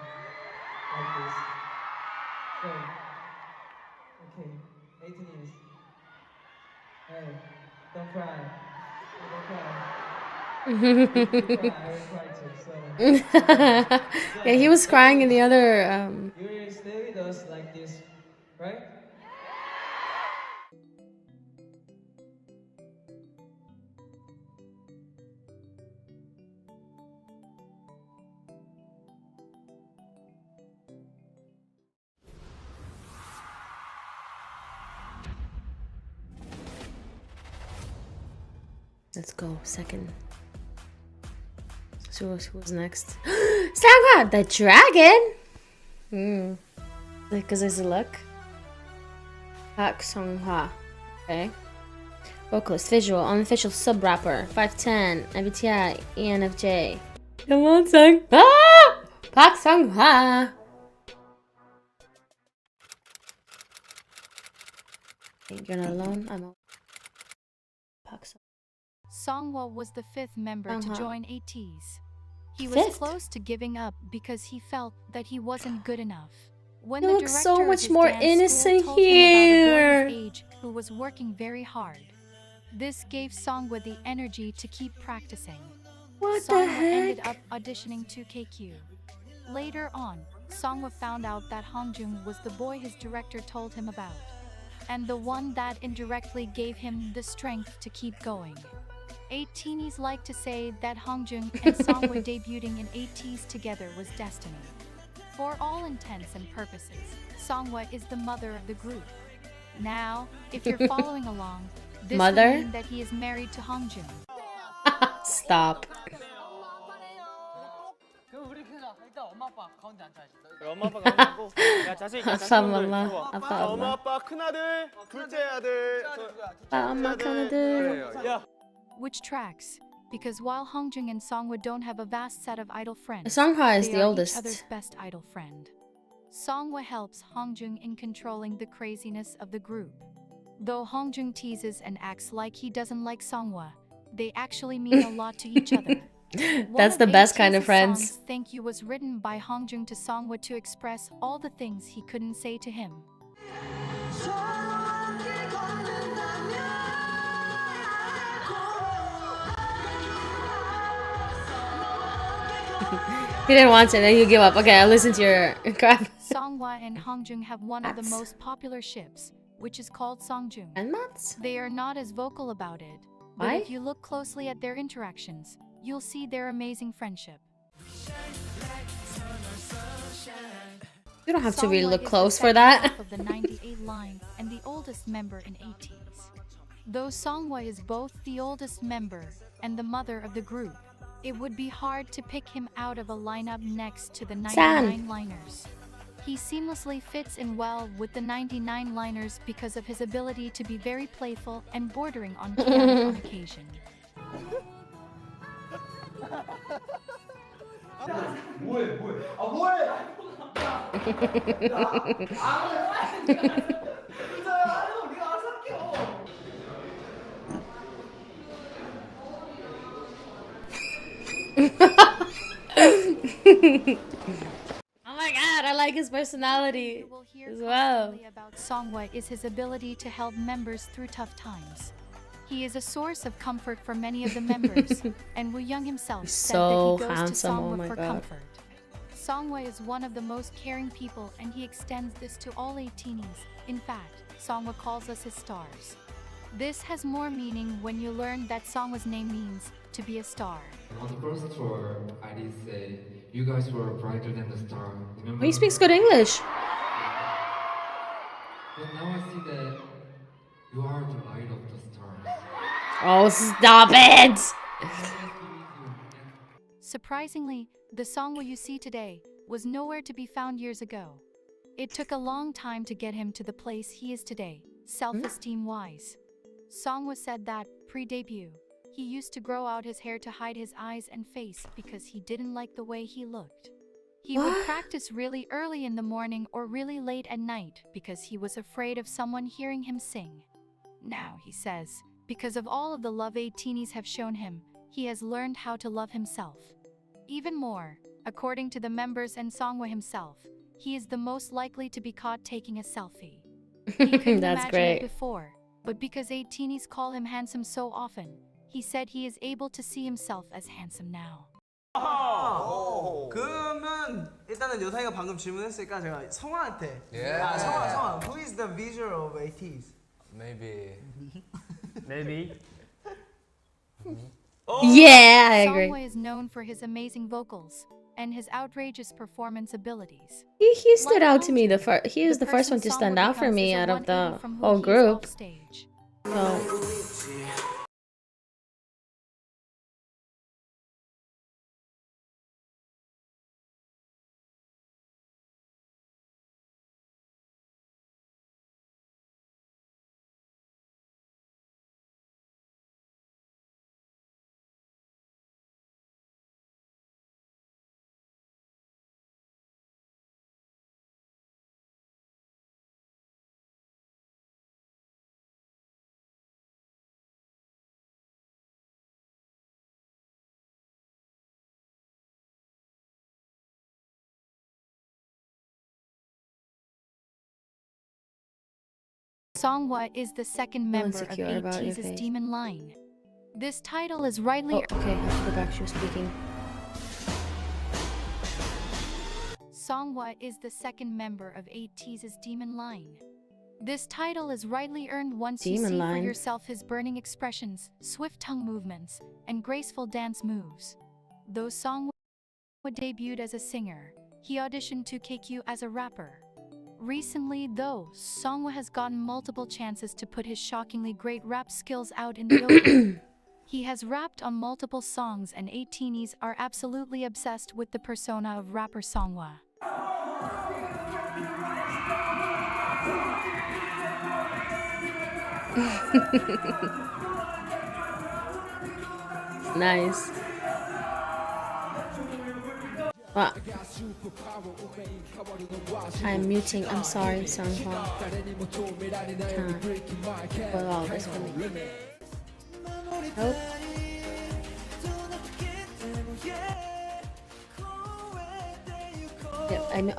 like this. So, okay, 18 years. Hey, don't cry. Don't cry. If you cry, I will cry too. So, Yeah, he was crying in the other. you will stay with us like this, right? Let's go. Second. So who's next? Sangha, the dragon. Because there's a look. Park Sung-ha. Okay. Vocalist, visual, unofficial sub rapper. 5'10", MBTI, ENFJ. Come on, Sangha. Park Sung-ha. You're not alone. I'm all. Park Sung. Songhwa was the fifth member to Sangha. join Ateez. He was Fifth? close to giving up because he felt that he wasn't good enough. When He the looks so director of much his more dance school innocent told him about a boy here. his age who was working very hard, this gave Songhwa the energy to keep practicing. What the Songwa ended heck? up auditioning 2KQ. Later on, Songwa found out that Hongjung was the boy his director told him about, and the one that indirectly gave him the strength to keep going. Ateez like to say that Hongjung and Songwa debuting in Ateez together was destiny. For all intents and purposes, Songwa is the mother of the group. Now, if you're following along, this Mother? would mean that he is married to Hongjung. Stop. 그럼 우리 그냥 일단 엄마 아빠 가운데 앉아야지. 엄마 아빠 가운데 앉고. 야 자세 있게 아빠 몰라. 아빠 엄마 엄마. 아빠 큰아들 둘째 아들 아빠 엄마 큰아들. 야 Which tracks, because while Hongjung and Songwa don't have a vast set of idol friends, Songhwa is they the are oldest. each other's best idol friend. Songwa helps Hongjung in controlling the craziness of the group. Though Hongjung teases and acts like he doesn't like Songwa, they actually mean a lot to each other. That's the best kind of friends. Songs, Thank You was written by Hongjung to Songwa to express all the things he couldn't say to him. He didn't want to, then you give up. Okay, I'll listen to your crap. Songwa and Hongjung have one of the most popular ships, which is called Songjung. And Mats? They are not as vocal about it, but Why? if you look closely at their interactions, you'll see their amazing friendship. You don't have to really Songwa look is close the for second that. half of the 98 line and the oldest member in Ateez. Though Songwa is both the oldest member and the mother of the group, it would be hard to pick him out of a lineup next to the 99 liners. He seamlessly fits in well with the 99 liners because of his ability to be very playful and bordering on chaotic on occasion. Oh my god, I like his personality You will hear as well. constantly about Songwa is his ability to help members through tough times. He is a source of comfort for many of the members, and Woo Young himself He's said so that he goes handsome, to oh Songwa my for God. comfort. Songwa is one of the most caring people, and he extends this to all Ateenies. In fact, Songwa calls us his stars. This has more meaning when you learn that Songwa's name means to be a star. On the first tour, I did say, you guys were brighter than the star. Remember? He speaks good English. But now I see that you are the light of the stars. Oh, stop it! Nice to meet you. Surprisingly, the Songwa you see today was nowhere to be found years ago. It took a long time to get him to the place he is today, self-esteem wise. Songwa said that, pre-debut, he used to grow out his hair to hide his eyes and face because he didn't like the way he looked. He would What? practice really early in the morning or really late at night because he was afraid of someone hearing him sing. Now, he says, because of all of the love Ateenies have shown him, he has learned how to love himself. Even more, according to the members and Songwa himself, he is the most likely to be caught taking a selfie. He couldn't That's imagine great. it before, but because Ateenies call him handsome so often, he said he is able to see himself as handsome now. 그러면 일단은 여상이가 방금 질문했으니까 제가 성화한테 Yeah. 아, 성화 Who is the visual of Ateez? Maybe. Maybe Yeah, I agree. Songwa is known for his amazing vocals and his outrageous performance abilities. He stood Like out to me. Hongjung, He was the first person one to stand Songwa out for becomes me is a out of the 180 from who whole he is group. offstage. So Songwa is the second member of insecure about your Ateez's face. Demon line. This title is rightly Oh, okay, I have to go back. She was speaking. Songhwa is the second member of Ateez's Demon Line. This title is rightly earned once you Demon see Line. for yourself his burning expressions, swift tongue movements, and graceful dance moves. Though Songhwa debuted as a singer, he auditioned to KQ as a rapper. Recently, though, Songhwa has gotten multiple chances to put his shockingly great rap skills out in the open. He has rapped on multiple songs, and Ateez are absolutely obsessed with the persona of rapper Songhwa. Nice. Wow. I'm muting. I'm sorry, Songhwa. Can't spoil all this for me. Nope. Yep, I know.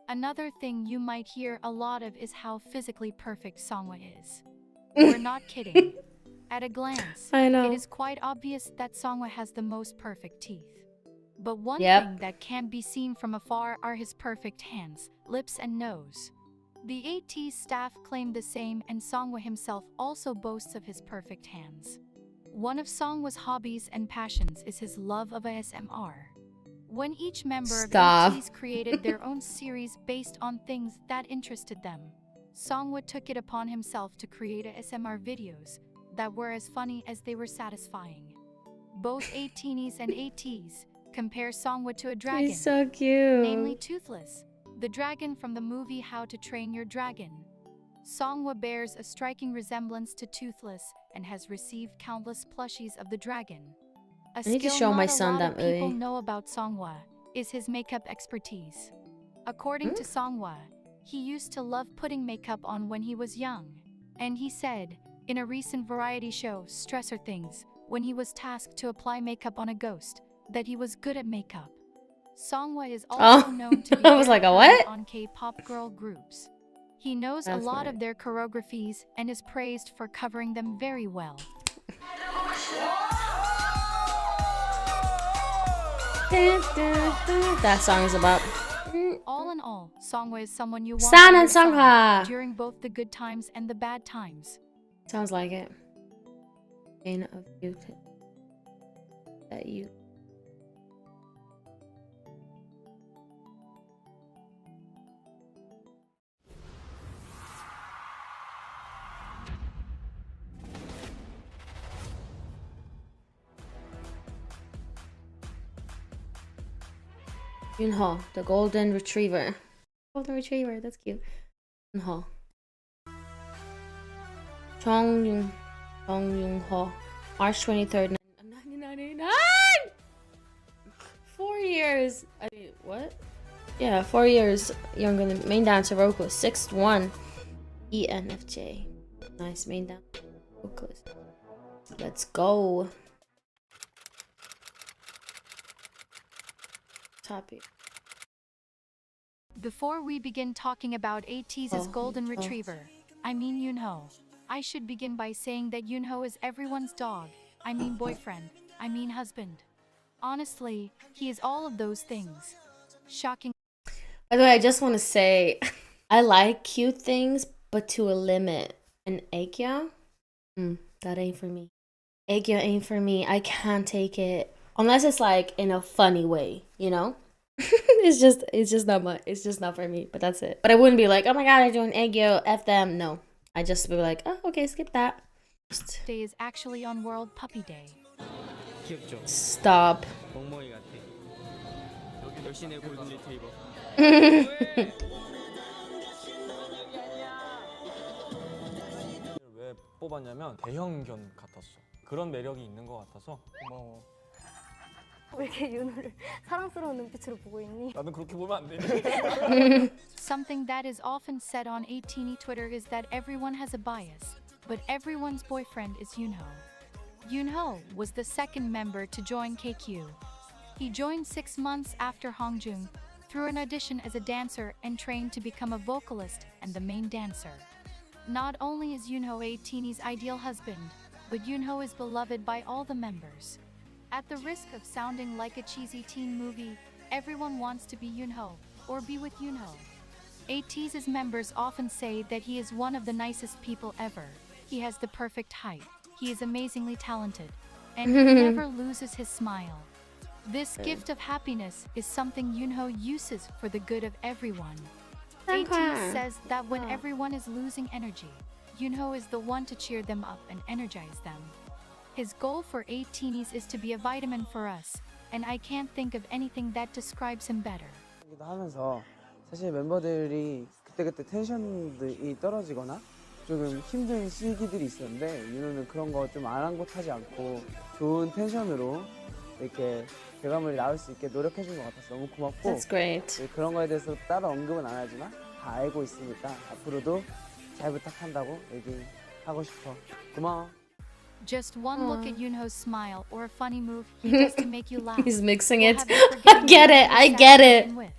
Another thing you might hear a lot of is how physically perfect Songhwa is. We're not kidding. At a glance, I know. it is quite obvious that Songhwa has the most perfect teeth. But one Yep. thing that can't be seen from afar are his perfect hands, lips, and nose. The Ateez staff claim the same, and Songhwa himself also boasts of his perfect hands. One of Songhwa's hobbies and passions is his love of ASMR. When each member Stop. of Ateez created their own series based on things that interested them, Songhwa took it upon himself to create ASMR videos that were as funny as they were satisfying. Both Ateez and Ateez compare Songhwa to a dragon, He's so cute. namely Toothless, the dragon from the movie How to Train Your Dragon. Songhwa bears a striking resemblance to Toothless and has received countless plushies of the dragon. A I need to skill show my not a son lot that of people movie. know about Songhwa is his makeup expertise. According to Songhwa, he used to love putting makeup on when he was young. And he said, in a recent variety show, Stressor Things, when he was tasked to apply makeup on a ghost, that he was good at makeup. Songhwa is also known to be I was very like, a current what? on K-pop girl groups. He knows a That's lot right. of their choreographies and is praised for covering them very well. That song is about All in all, Songhwa is someone you want Stan by and your side Songhwa. during both the good times and the bad times. Sounds like it. Pain of you that you. Yunho, the golden retriever. Golden retriever, that's cute. Yunho. Jong Young-ho, March 23rd, 1999. 4 years. I mean, what? Yeah, 4 years younger than main dancer vocalist. 6'1", ENFJ. Nice main dancer vocalist. Let's go. Topic. Before we begin talking about Ateez's golden retriever, I mean Yunho, I should begin by saying that Yunho is everyone's dog. I mean boyfriend. I mean husband. Honestly, he is all of those things. Shocking. By the way, I just want to say, I like cute things, but to a limit. And Aegya, that ain't for me. Aegya ain't for me. I can't take it unless it's like in a funny way, you know. it's just not my. It's just not for me. But that's it. But I wouldn't be like, oh my god, I'm doing Aegya, F them. No, I just be like, oh okay, skip that. Day is actually on World Puppy Day. Stop. 멍멍이 같아. 여기 열심히 골든 리트리버. 왜 뽑았냐면 대형견 같았어. 그런 매력이 있는 것 같아서 고마워. 왜 이렇게 윤호를 사랑스러운 눈빛으로 보고 있니? 나는 그렇게 보면 안 돼. Something that is often said on Ateez Twitter is that everyone has a bias, but everyone's boyfriend is Yunho. Yunho was the second member to join KQ. He joined 6 months after Hongjung through an audition as a dancer and trained to become a vocalist and the main dancer. Not only is Yoonho Ateez's ideal husband, but Yoonho is beloved by all the members. At the risk of sounding like a cheesy teen movie, everyone wants to be Yoonho or be with Yoonho. Ateez's members often say that he is one of the nicest people ever. He has the perfect height. He is amazingly talented, and he never loses his smile. This gift of happiness is something Yoonho uses for the good of everyone. Ateez says that when everyone is losing energy, Yoonho is the one to cheer them up and energize them. His goal for Ateez is to be a vitamin for us, and I can't think of anything that describes him better. 하면서 사실 멤버들이 그때그때 텐션이 떨어지거나 조금 힘든 시기들이 있었는데 윤호는 그런 거 좀 아랑곳하지 않고 좋은 텐션으로 이렇게 결과물이 나올 수 있게 노력해준 것 같아서 너무 고맙고 That's great. 그런 거에 대해서 따로 언급은 안 하지만 다 알고 있으니까 앞으로도 잘 부탁한다고 얘기하고 싶어. 고마워. Just one look at Yoonho's smile or a funny move he does to make you laugh. He's mixing will it. have you forgetting I get it. who I you get sat it. with.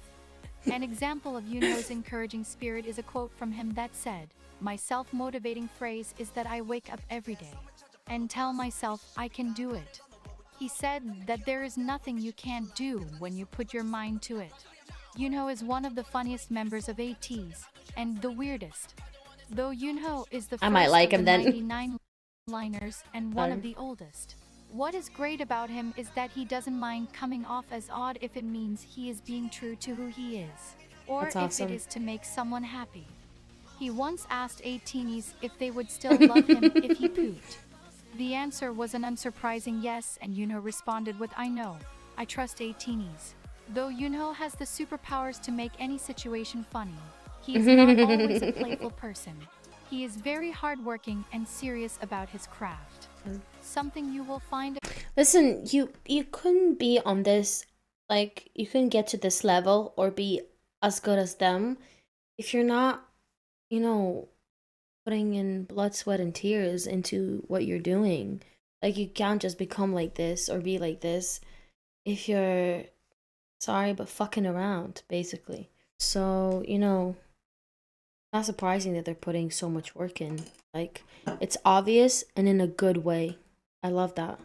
An example of Yoonho's encouraging spirit is a quote from him that said, "My self-motivating phrase is that I wake up every day and tell myself I can do it." He said that there is nothing you can't do when you put your mind to it. Yoonho is one of the funniest members of Ateez and the weirdest. Though Yoonho is the I first might like of him the then. 99 liners and one of the oldest. What is great about him is that he doesn't mind coming off as odd if it means he is being true to who he is, or That's if awesome. it is to make someone happy. He once asked Ateez if they would still love him if he pooped. The answer was an unsurprising yes, and Yoonho responded with, "I know, I trust Ateez." Though Yoonho has the superpowers to make any situation funny, he is not always a playful person. He is very hardworking and serious about his craft. Something you will find. Listen, you couldn't be on this, like, you couldn't get to this level or be as good as them if you're not, putting in blood, sweat, and tears into what you're doing. Like, you can't just become like this or be like this if you're, sorry, but fucking around, basically. So, not surprising that they're putting so much work in. Like, it's obvious and in a good way. I love that.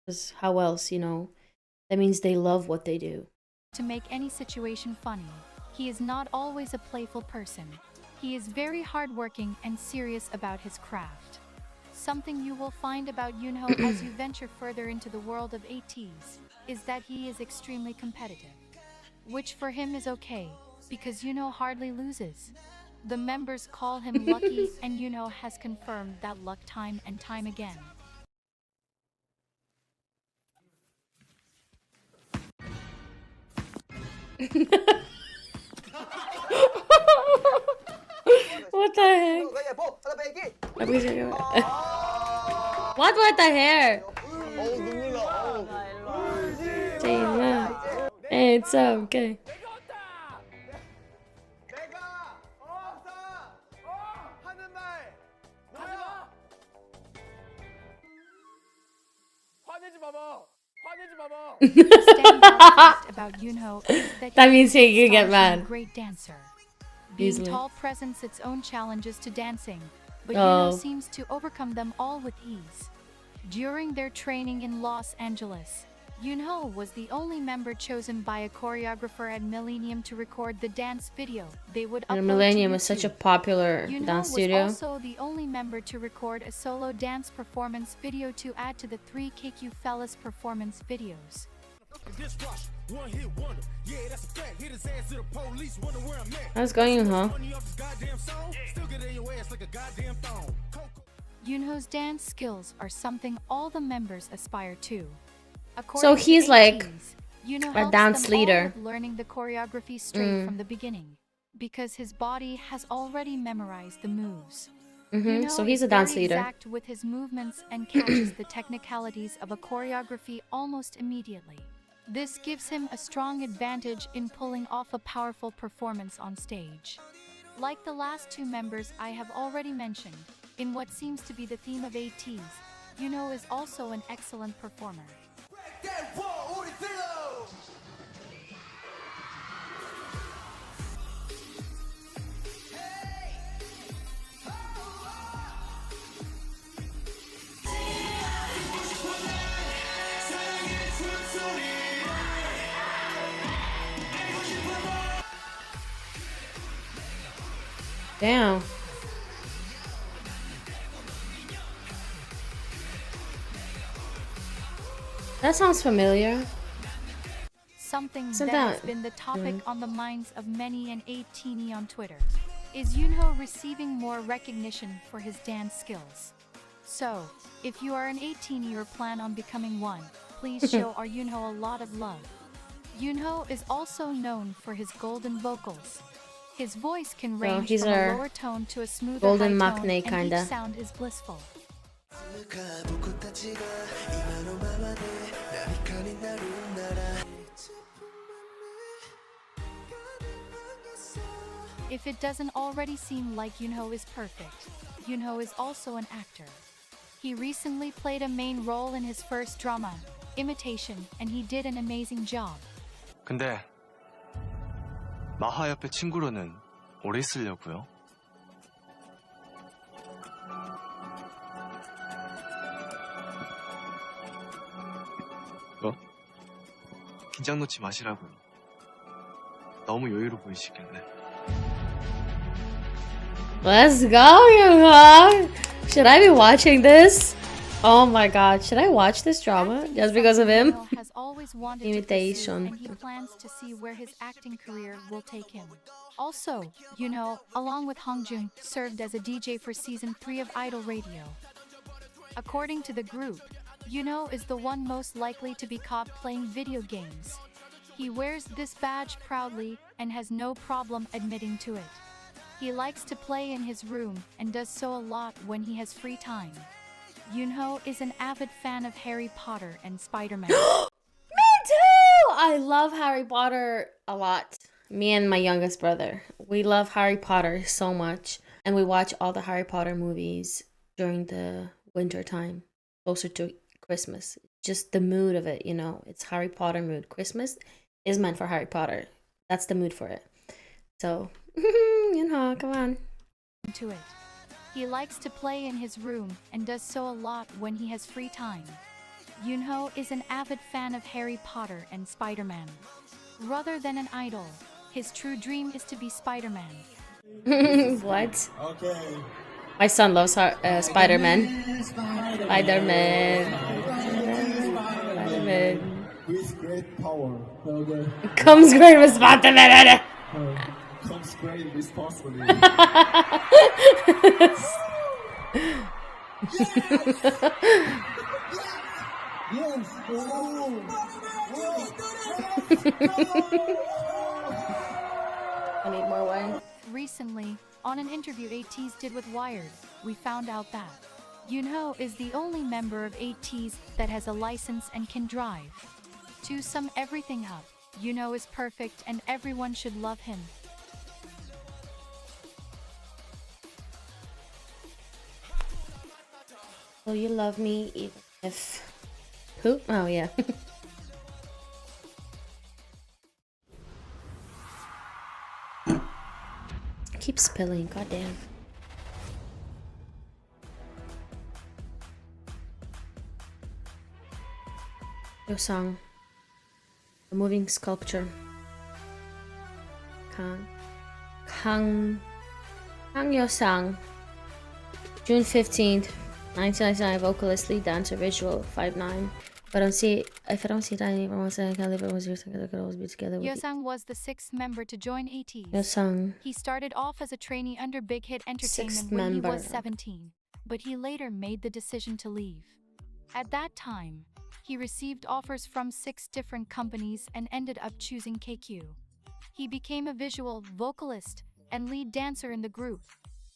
Because how else, that means they love what they do. To make any situation funny, he is not always a playful person. He is very hardworking and serious about his craft. Something you will find about Yoonho as you venture further into the world of Ateez is that he is extremely competitive. Which for him is okay, because Yoonho hardly loses. The members call him lucky, and Yoonho has confirmed that luck time and time again. What the heck? What with the hair? Hey, it's okay. About Yoonho is That means he he can get is a mad. great dancer. Being Easily. tall presents its own challenges to dancing, but Oh. Yoonho seems to overcome them all with ease. During their training in Los Angeles, Yoonho was the only member chosen by a choreographer at Millennium to record the dance video they would upload And Millennium to is such a YouTube. popular Yoonho dance was studio. also the only member to record a solo dance performance video to add to the 3 KQ Fellas performance videos. How's it going, huh? Yoonho's dance skills are something all the members aspire to. So According to he's like Ateez, Yoonho a helps dance them all leader. with learning the choreography straight from the beginning, because his body has already memorized the moves. Yoonho So he's is a dance very leader. exact with his movements and catches the technicalities of a choreography almost immediately. This gives him a strong advantage in pulling off a powerful performance on stage. Like the last 2 members I have already mentioned, in what seems to be the theme of Ateez, Yoonho is also an excellent performer. Damn. That sounds familiar. Something Isn't that has that- been the topic on the minds of many an 18-y on Twitter. Is Yoonho receiving more recognition for his dance skills? So, if you are an 18-y or plan on becoming one, please show our Yoonho a lot of love. Yoonho is also known for his golden vocals. His voice can range he's from a our lower tone to a smoother golden high tone, maknae and kinda. each sound is blissful. If it doesn't already seem like Yoonho is perfect, Yoonho is also an actor. He recently played a main role in his first drama, Imitation, and he did an amazing job. 근데 마하 옆에 친구로는 오래 있으려고요. 뭐? 긴장 놓지 마시라고요. 너무 여유로 보이시길래. Let's go, Yoonho! Should I be watching this? Oh my god, should I watch this drama Acting just is because of something him? Yoonho has always wanted to pursue, Imitation. and he plans to see where his acting career will take him. Also, Yoonho, along with Hongjun, served as a DJ for season 3 of Idol Radio. According to the group, Yoonho is the one most likely to be caught playing video games. He wears this badge proudly and has no problem admitting to it. He likes to play in his room and does so a lot when he has free time. Yoonho is an avid fan of Harry Potter and Spider-Man. Me too! I love Harry Potter a lot. Me and my youngest brother. We love Harry Potter so much. And we watch all the Harry Potter movies during the winter time, closer to Christmas. Just the mood of it, you know. It's Harry Potter mood. Christmas is meant for Harry Potter. That's the mood for it. So, you know, come on. To it. He likes to play in his room and does so a lot when he has free time. Yoonho is an avid fan of Harry Potter and Spider-Man. Rather than an idol, his true dream is to be Spider-Man. What? Okay. My son loves Spider-Man. Spider-Man. Spider-Man. With great power. Okay. Comes great responsibility. Comes great responsibility. Yes. I need more wine. Recently, on an interview Ateez did with Wired, we found out that Yoonho is the only member of Ateez that has a license and can drive. To sum everything up, Yoonho is perfect and everyone should love him. Will you love me even if... Who? Oh, yeah. Keep spilling, goddamn. Your song. A moving sculpture. Kang Yo-sang. June 15th, 1999, vocalist, lead dancer, visual, 5'9". If I don't see it, I never want to say I can't live it. I could always be together with you. Yo-sang was the 6th member to join Ateez. Yo-sang. He started off as a trainee under Big Hit Entertainment Sixth when he member. was 17, but he later made the decision to leave. At that time, he received offers from 6 different companies and ended up choosing KQ. He became a visual, vocalist, and lead dancer in the group.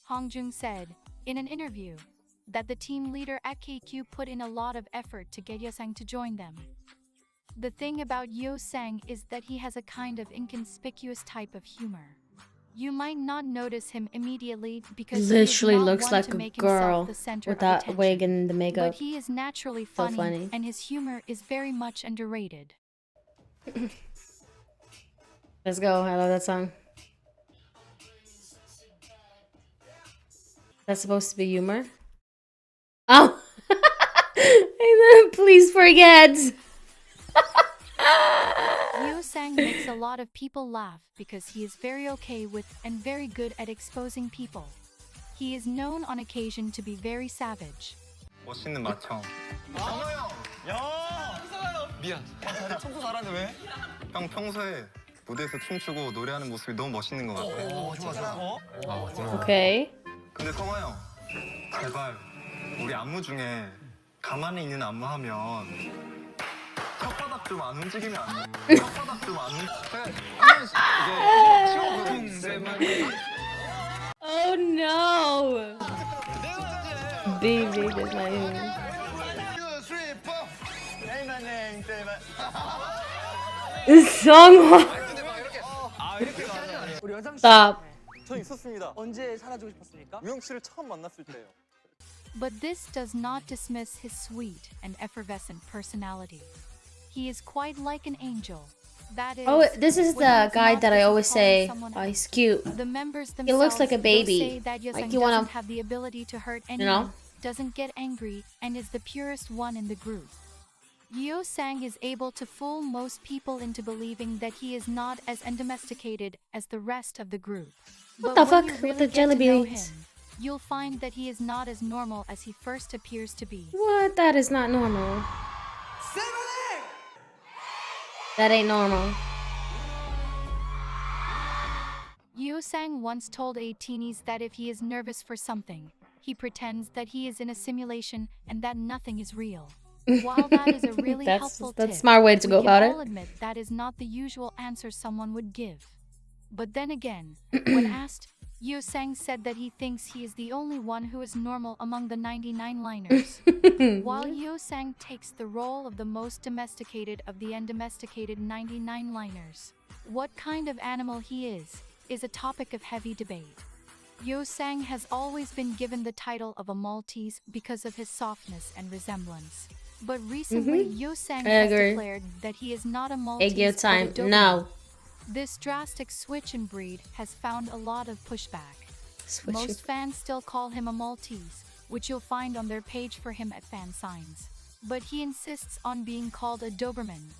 Hongjun said, in an interview, that the team leader at KQ put in a lot of effort to get Yo-sang to join them. The thing about Yo-sang is that he has a kind of inconspicuous type of humor. You might not notice him immediately because Literally he is not looks one like to a make himself girl the center with of that attention. wig and the makeup. But he is naturally So funny, funny. and his humor is very much underrated. Let's go. I love that song. That's supposed to be humor? Oh! And then please forget! Sang makes a lot of people laugh because he is very okay with and very good at exposing people. He is known on occasion to be very savage. 멋있는 마청. 미안. 청소 잘하는데 왜? 형 평소에 무대에서 춤추고 노래하는 모습이 너무 멋있는 것 같아. Okay. 근데 성화 형, 제발 우리 안무 중에 가만히 있는 안무 하면 혓바닥 좀 안 움직이면 안 돼. 혓바닥 좀 안 움직이면 Oh no! Baby, that's not even. Song. 우리 연상 씨, Stop. 저 있었습니다. 언제 사라지고 싶었습니까? 우영 씨를 처음 만났을 때요. But this does not dismiss his sweet and effervescent personality. He is quite like an angel. That is, Oh, this is when the he's guy not that I busy always calling say, someone oh, else. he's cute. The members He looks themselves like a will baby. say that Like Yosang you wanna, doesn't have the ability to hurt you anyone, know? doesn't get angry, and is the purest one in the group. Sang is able to fool most people into believing that he is not as undomesticated as the rest of the group. What But the when fuck you with really the get jelly to know beans? him, you'll find that he is not as normal as he first appears to be. What? That is not normal. That ain't normal. Sang once told Ateez that if he is nervous for something, he pretends that he is in a simulation and that nothing is real. While that is a really helpful that's tip, a smart way to go we about can it. all admit that is not the usual answer someone would give. But then again, when asked, Sang said that he thinks he is the only one who is normal among the 99 liners. While Sang takes the role of the most domesticated of the undomesticated 99 liners. What kind of animal he is a topic of heavy debate. Sang has always been given the title of a Maltese because of his softness and resemblance. But recently, Sang has declared that he is not a Maltese Egg but a time. Doberman. No. This drastic switch in breed has found a lot of pushback. Most fans still call him a Maltese, which you'll find on their page for him at fan signs. But he insists on being called a Doberman.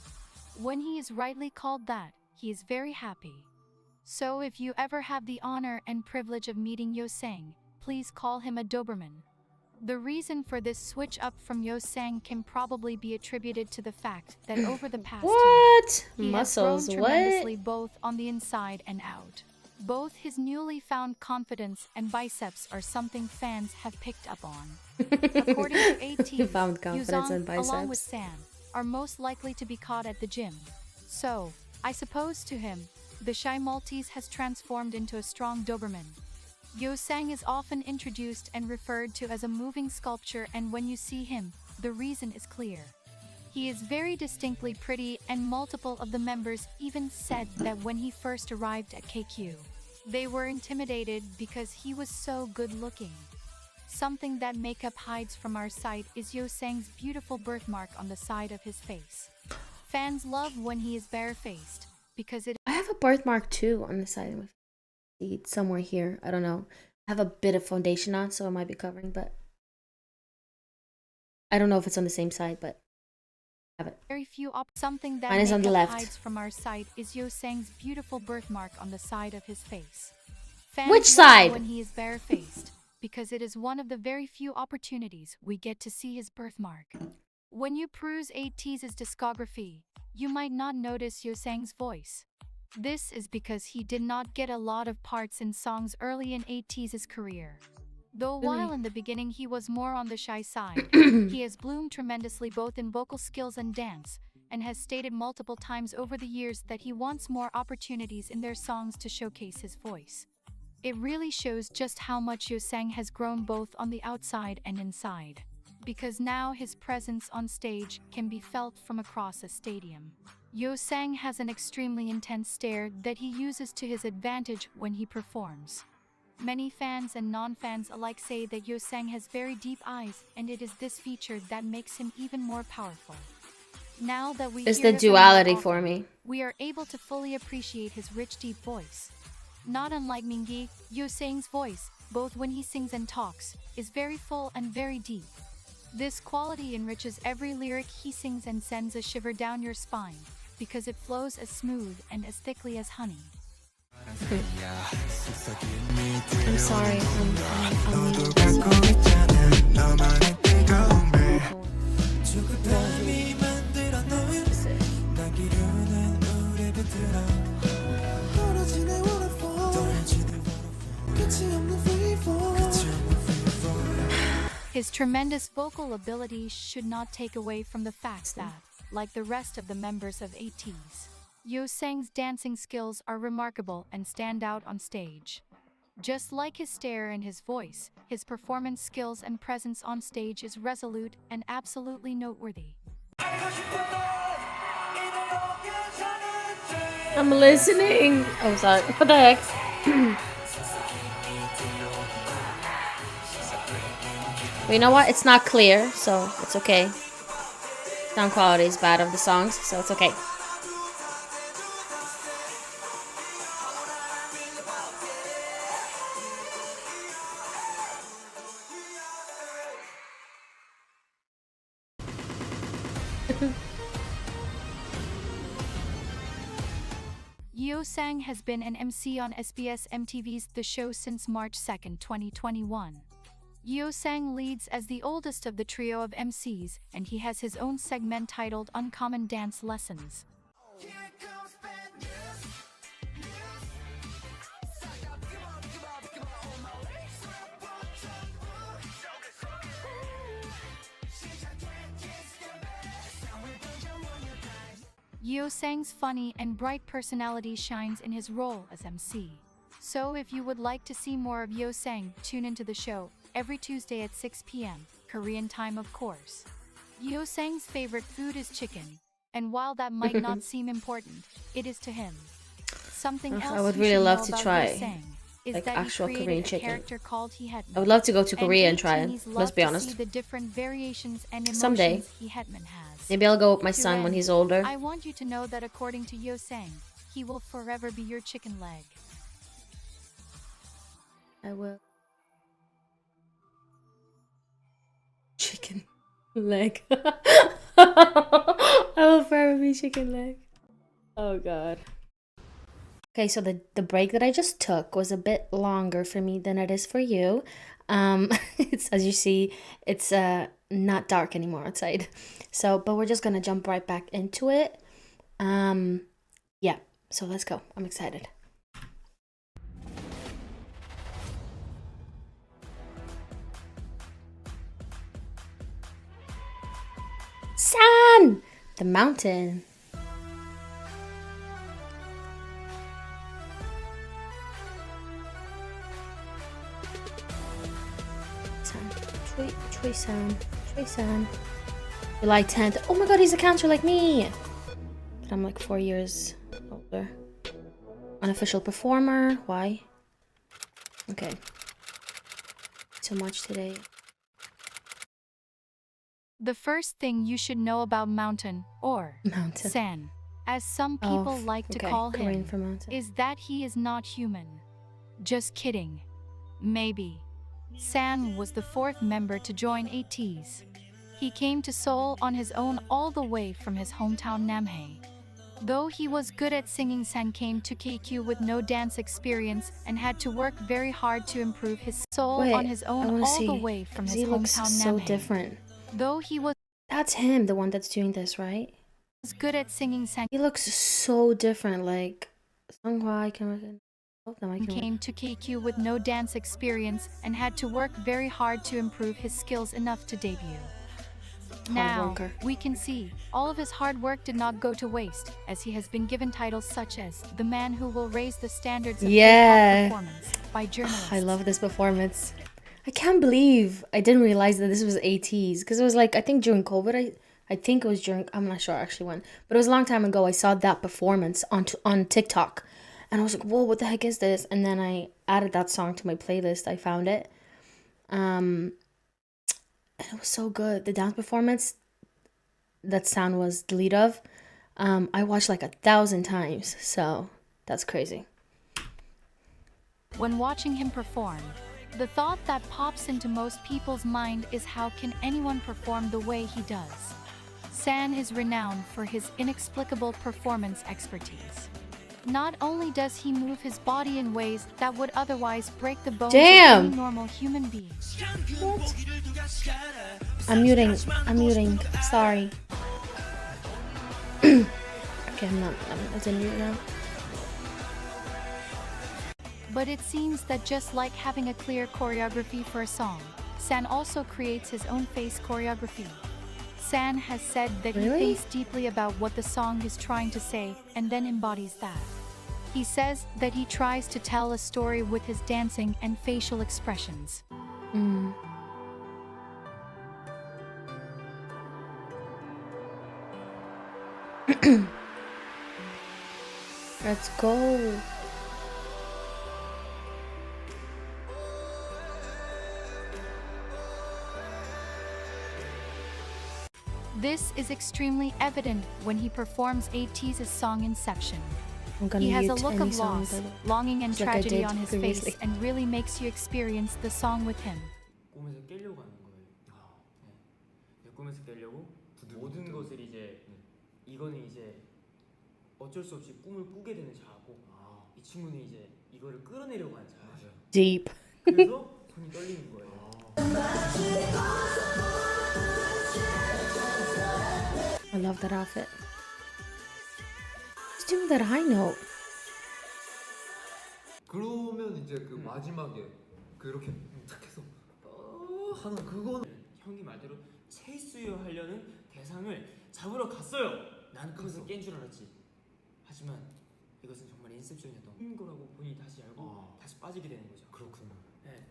When he is rightly called that, he is very happy. So if you ever have the honor and privilege of meeting Sang, please call him a Doberman. The reason for this switch up from Sang can probably be attributed to the fact that over the past What? year, he Muscles, has grown tremendously both on the inside and out. Both his newly found confidence and biceps are something fans have picked up on. According to Ateez, found confidence and Yuzong, along with biceps. Sam, are most likely to be caught at the gym. So, I suppose to him, the shy Maltese has transformed into a strong Doberman. Sang is often introduced and referred to as a moving sculpture, and when you see him, the reason is clear. He is very distinctly pretty, and multiple of the members even said that when he first arrived at KQ, they were intimidated because he was so good looking. Something that makeup hides from our sight is Sang's beautiful birthmark on the side of his face. Fans love when he is barefaced because it I have a birthmark too on the side of my feet, somewhere here. I don't know. I have a bit of foundation on, so it might be covering, but I don't know if it's on the same side, but I have it. very few something that Mine is on the makeup left. hides from our sight is Sang's beautiful birthmark on the side of his face. Fans Which love side? when he is barefaced because it is one of the very few opportunities we get to see his birthmark. When you peruse Ateez's discography, you might not notice Sang's voice. This is because he did not get a lot of parts in songs early in Ateez's career. Though while in the beginning he was more on the shy side, he has bloomed tremendously both in vocal skills and dance, and has stated multiple times over the years that he wants more opportunities in their songs to showcase his voice. It really shows just how much Sang has grown both on the outside and inside, because now his presence on stage can be felt from across a stadium. Sang has an extremely intense stare that he uses to his advantage when he performs. Many fans and non-fans alike say that Sang has very deep eyes, and it is this feature that makes him even more powerful. Now that we It's hear the it from him duality often, for me. we are able to fully appreciate his rich, deep voice. Not unlike Mingi, Sang's voice, both when he sings and talks, is very full and very deep. This quality enriches every lyric he sings and sends a shiver down your spine, because it flows as smooth and as thickly as honey. I'm sorry. His tremendous vocal ability should not take away from the fact that, like the rest of the members of Ateez, Yeosang's dancing skills are remarkable and stand out on stage. Just like his stare and his voice, his performance skills and presence on stage is resolute and absolutely noteworthy. I'm listening. Oh, sorry. What the heck? But you know what? It's not clear, so it's okay. Sound quality is bad of the songs, so it's okay. Yeosang has been an MC on SBS MTV's The Show since March 2, 2021. Yeosang leads as the oldest of the trio of MCs, and he has his own segment titled Uncommon Dance Lessons. Yeosang's funny and bright personality shines in his role as MC. So if you would like to see more of Yeosang, tune into the show every Tuesday at 6 p.m. Korean time, of course. Yeosang's favorite food is chicken, and while that might not seem important, it is to him. Something else I would you really should love know to about try Yeosang is like that actual he Korean created a chicken. character called Hetman. I would love to go to Korea and try it. Ateez Let's love be to honest. see the different variations and emotions Someday. Hetman has. Maybe I'll go with my To son when end, he's older. I want you to know that according to Yeosang, he will forever be your chicken leg. I will. Chicken leg. I will forever be chicken leg. Oh god. Okay, so the break that I just took was a bit longer for me than it is for you. It's, as you see, it's not dark anymore outside. So, but we're just gonna jump right back into it. Yeah, so let's go. I'm excited. Sun! The mountain. Choi-san. July 10th. Oh my god, he's a Cancer like me! But I'm like 4 years older. Unofficial performer. Why? Okay. So much today. The first thing you should know about Mountain, or Mountain. San, as some people like to call Korean him, for mountain. is that he is not human. Just kidding. Maybe. San was the fourth member to join Ateez. He came to Seoul on his own all the way from his hometown Namhae. Though he was good at singing, San came to KQ with no dance experience and had to work very hard to improve his soul on his own all the way from his he looks hometown so Namhae. different. Though he was That's him, the one that's doing this, right? good at singing, San He looks so different. Like Songhwa, I can recognize. Came to KQ with no dance experience and had to work very hard to improve his skills enough to debut. Now, we can see, all of his hard work did not go to waste, as he has been given titles such as the man who will raise the standards of K-pop performance by journalists. I love this performance. I can't believe I didn't realize that this was Ateez, because it was like, I think during COVID, I think it was during, I'm not sure actually when, but it was a long time ago. I saw that performance on TikTok. And I was like, whoa, what the heck is this? And then I added that song to my playlist. I found it. And it was so good. The dance performance that San was the lead of, I watched like 1,000 times. So that's crazy. When watching him perform, the thought that pops into most people's mind is, how can anyone perform the way he does? San is renowned for his inexplicable performance expertise. Not only does he move his body in ways that would otherwise break the bones of any normal human being. What? I'm muting. Sorry. Okay, it's in mute now. But it seems that just like having a clear choreography for a song, San also creates his own face choreography. San has said that he thinks deeply about what the song is trying to say and then embodies that. He says that he tries to tell a story with his dancing and facial expressions. Let's go. This is extremely evident when he performs Ateez's song Inception. He has a look of loss, longing and tragedy on his face and really makes you experience the song with him. 꿈에서 깨려고 하는 거예요. 네. 꿈에서 깨려고 모든 것을 이제 이거는 이제 어쩔 수 없이 꿈을 꾸게 되는 자아고 이 친구는 이제 이거를 끌어내려고 하는 자아죠. Deep. 그래서 손이 떨리는 거예요. I love that outfit. He's doing that high note. 그러면 이제 그 마지막에 그렇게 탁 해서 하는 그거는 형이 말대로 체이스유 하려는 대상을 잡으러 갔어요. 난 그것을 깬 줄 알았지. 하지만 이것은 정말 인셉션이었던 거라고 본인이 다시 알고 다시 빠지게 되는 거죠. 그렇군요. 네.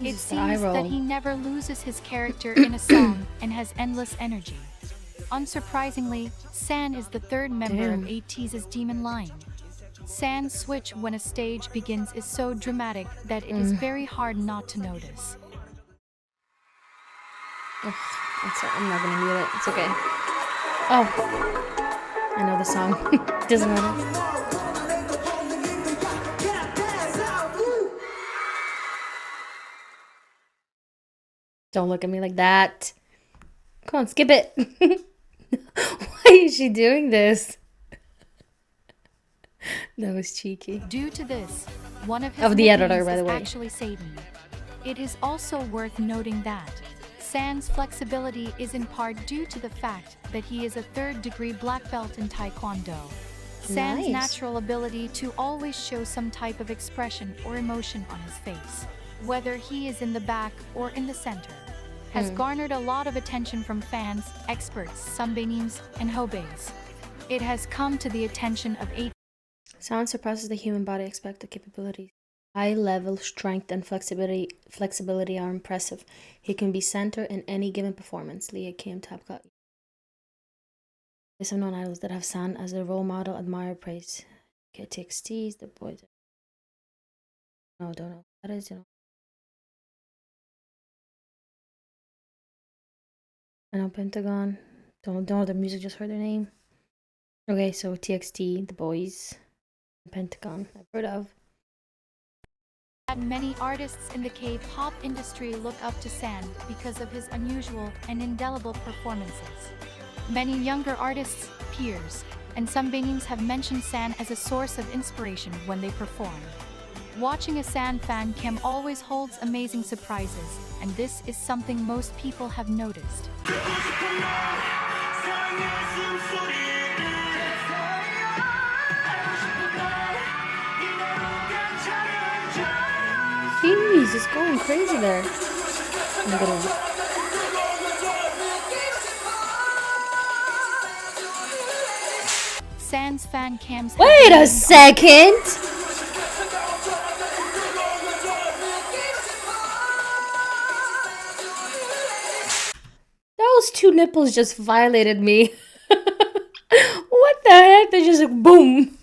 It seems that he never loses his character in a song and has endless energy. Unsurprisingly, San is the third member of Ateez's demon line. San's switch when a stage begins is so dramatic that it is very hard not to notice. I'm not gonna mute it. It's okay. Oh, I know the song. Doesn't matter. Don't look at me like that. Come on, skip it. Why is she doing this? That was cheeky. Due to this, one of his Of the editor, nicknames by the is way. actually Satan. It is also worth noting that San's flexibility is in part due to the fact that he is a third-degree black belt in Taekwondo. San's natural ability to always show some type of expression or emotion on his face, whether he is in the back or in the center, has garnered a lot of attention from fans, experts, sunbaeans, and hobeis. It has come to the attention of Sound surpasses the human body expected capabilities. High level strength and flexibility are impressive. He can be center in any given performance. Leah Kim Tapka. There's some known idols that have San as a role model, admire, praise. Okay, TXTs, the boys. No, don't know. That is, I know Pentagon. Don't know the music, just heard their name. Okay, so TXT, the boys, Pentagon, I've heard of. Many artists in the K-pop industry look up to San because of his unusual and indelible performances. Many younger artists, peers, and sunbaeans have mentioned San as a source of inspiration when they perform. Watching a San fan cam always holds amazing surprises, and this is something most people have noticed. Jeez, it's going crazy there. San's fan cams. Wait a second! Those two nipples just violated me. What the heck? They just like boom.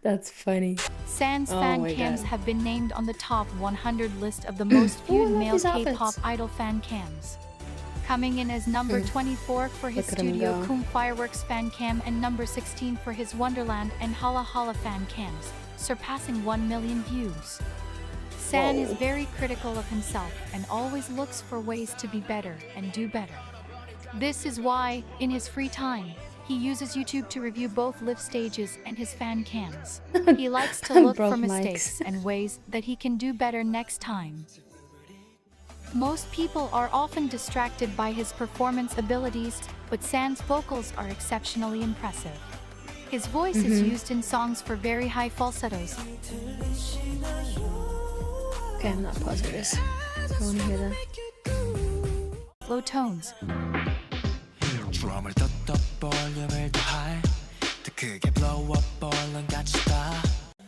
That's funny. San's fan cams have been named on the top 100 list of the most viewed male K-pop idol fan cams. Coming in as number 24 for his Studio Kung Fireworks fan cam and number 16 for his Wonderland and Hala Hala fan cams. surpassing 1 million views. San is Whoa. very critical of himself and always looks for ways to be better and do better. This is why, in his free time, he uses YouTube to review both live stages and his fan cams. He likes to look for Broke mistakes mics. and ways that he can do better next time. Most people are often distracted by his performance abilities, but San's vocals are exceptionally impressive. His voice is used in songs for very high falsettos, Okay, I'm not pausing this. I want to hear that. low tones,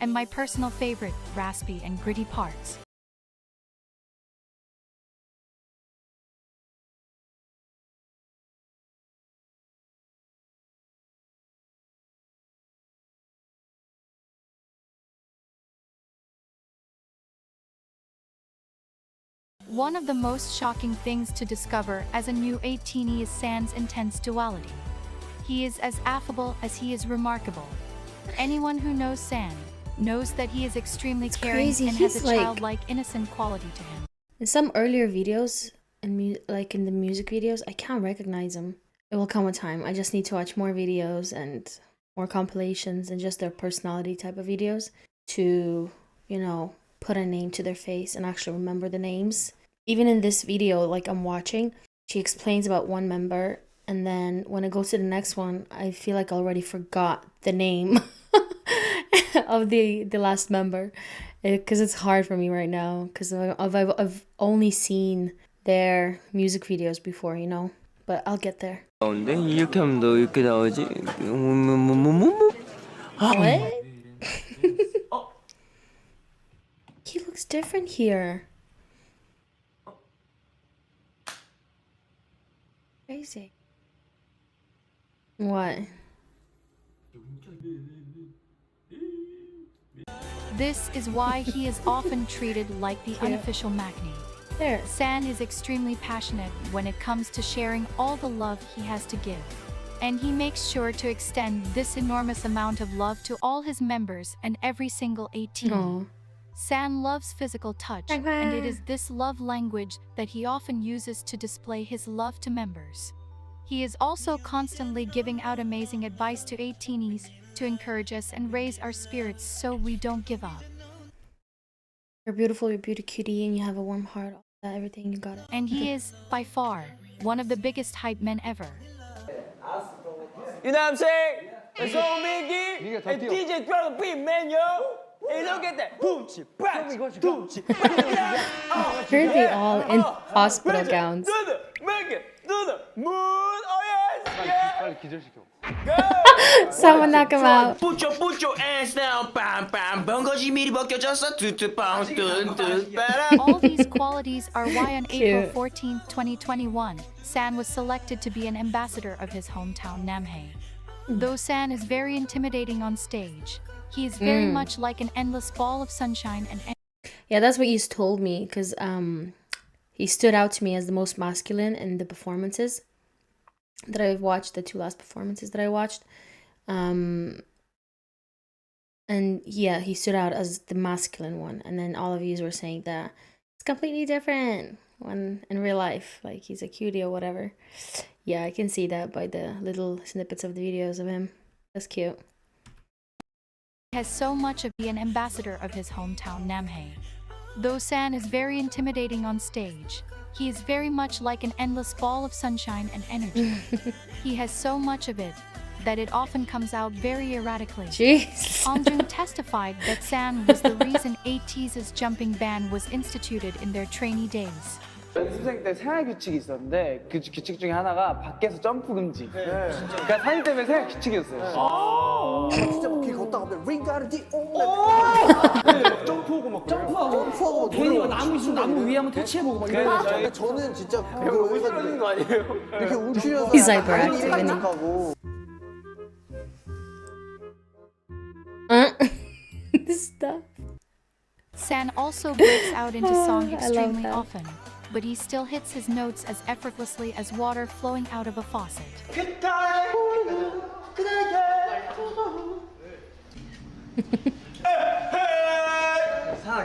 and my personal favorite, raspy and gritty parts. One of the most shocking things to discover as a new Ateez is San's intense duality. He is as affable as he is remarkable. Anyone who knows San knows that he is extremely caring crazy. and has a He's like- childlike, innocent quality to him. In some earlier videos, and like in the music videos, I can't recognize him. It will come a time. I just need to watch more videos and more compilations and just their personality type of videos to, you know, put a name to their face and actually remember the names. Even in this video, like I'm watching, she explains about one member, and then when it goes to the next one, I feel like I already forgot the name of the last member, because it's hard for me right now because I've only seen their music videos before, you know, but I'll get there. 이렇게 하면 너 이렇게 나오지? What? He looks different here. Crazy. What? This is why he is often treated like the unofficial Maknae. There. San is extremely passionate when it comes to sharing all the love he has to give. And he makes sure to extend this enormous amount of love to all his members and every single Ateez. Aw. San loves physical touch, and it is this love language that he often uses to display his love to members. He is also constantly giving out amazing advice to Ateez to encourage us and raise our spirits so we don't give up. You're beautiful, you're beauty cutie, and you have a warm heart. All that, everything, you got it. And he is, by far, one of the biggest hype men ever. You know what I'm saying? It's so Mickey and DJ drop the beat, man, yo. Hey, look at that. Boomchi, boomchi, boomchi. Heard they all in hospital gowns. Make it to the moon. Oh yes, yeah. Someone knock him out. Put your ass down, bam, bam. 번거지 미리 벗겨졌어. 뚜뚜빵, 뚜뚜. All these qualities are why on April Cute. 14, 2021, San was selected to be an ambassador of his hometown Namhae. Though San is very intimidating on stage, he is very much like an endless ball of sunshine and Yeah, that's what you told me, because he stood out to me as the most masculine in the performances that I've watched, the two last performances that I watched. And yeah, he stood out as the masculine one. And then all of you were saying that it's completely different when in real life, like he's a cutie or whatever. Yeah, I can see that by the little snippets of the videos of him. That's cute. has so much of being an ambassador of his hometown Namhae. Though San is very intimidating on stage, he is very much like an endless ball of sunshine and energy. He has so much of it that it often comes out very erratically. Jeez. Ongjung testified that San was the reason Ateez's jumping ban was instituted in their trainee days. 연습생 때 생활 규칙이 있었는데 그 규칙 중에 하나가 밖에서 점프 금지. 그러니까 사진 때문에 생활 규칙이었어요. 진짜 막 길 걷다가 링가르디 점프하고 막 점프하고 괜히 막 나무 위에 한번 터치해보고 막 이런 근데 저는 진짜 그걸 울리는 거 아니에요? 이렇게 울추려서 He's hyperactive, isn't he? 하고 Stop. San also breaks out into song I love extremely that. often, but he still hits his notes as effortlessly as water flowing out of a faucet.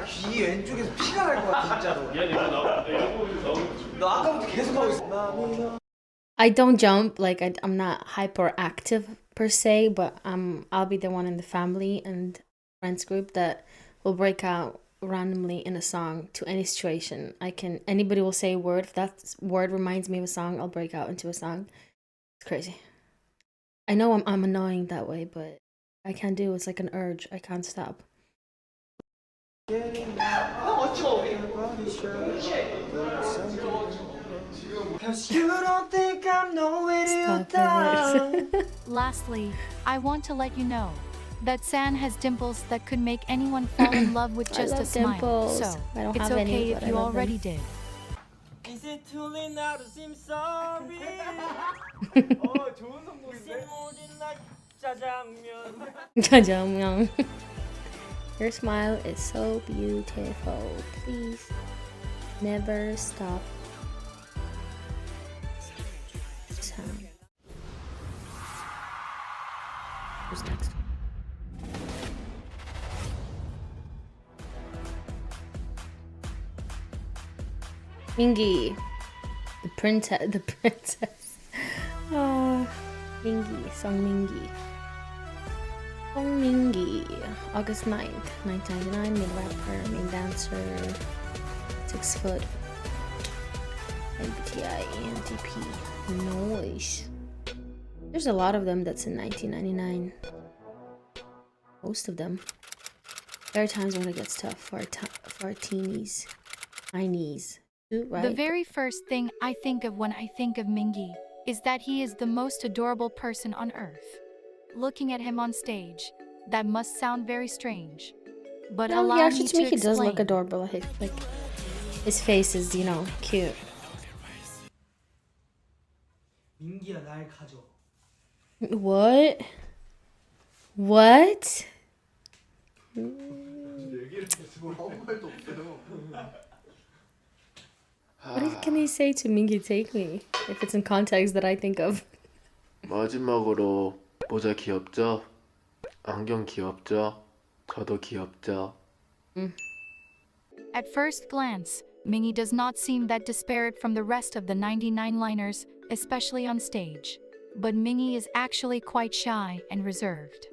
나 귀 왼쪽에서 피가 날 것 같아 진짜로. 너 아까부터 계속 하고 있어. I don't jump, like I'm not hyperactive per se, but I'll be the one in the family and friends group that will break out randomly in a song to any situation. Anybody will say a word, if that word reminds me of a song, I'll break out into a song. It's crazy. I know I'm annoying that way, but I can't do it. It's like an urge. I can't stop. Lastly, I want to let you know that San has dimples that could make anyone fall in love with just a smile. Dimples. So, I don't it's have okay any, if but I you love them. already did. Is it too late now to seem sorry? 좋은 선곡인데. 짜장면. 짜장면. Your smile is so beautiful. Please never stop. Sound. Who's next? Mingi, the princess. Mingi, Song Mingi. Song Mingi, August 9th, 1999, main rapper, main dancer, 6 foot, MBTI, ENTP, noise. There's a lot of them that's in 1999. Most of them. There are times when it gets tough for our teenies, tinies. Right? The very first thing I think of when I think of Mingi is that he is the most adorable person on earth. Looking at him on stage, that must sound very strange. But No, allow yeah, me to to me he does explain. look adorable. His face is, cute. 민기야 날 가져. What? What? What can he say to Mingi take me? If it's in context that I think of. 마지막으로 모자 귀엽죠? 안경 귀엽죠? 저도 귀엽죠? At first glance, Mingi does not seem that disparate from the rest of the 99-liners, especially on stage. But Mingi is actually quite shy and reserved.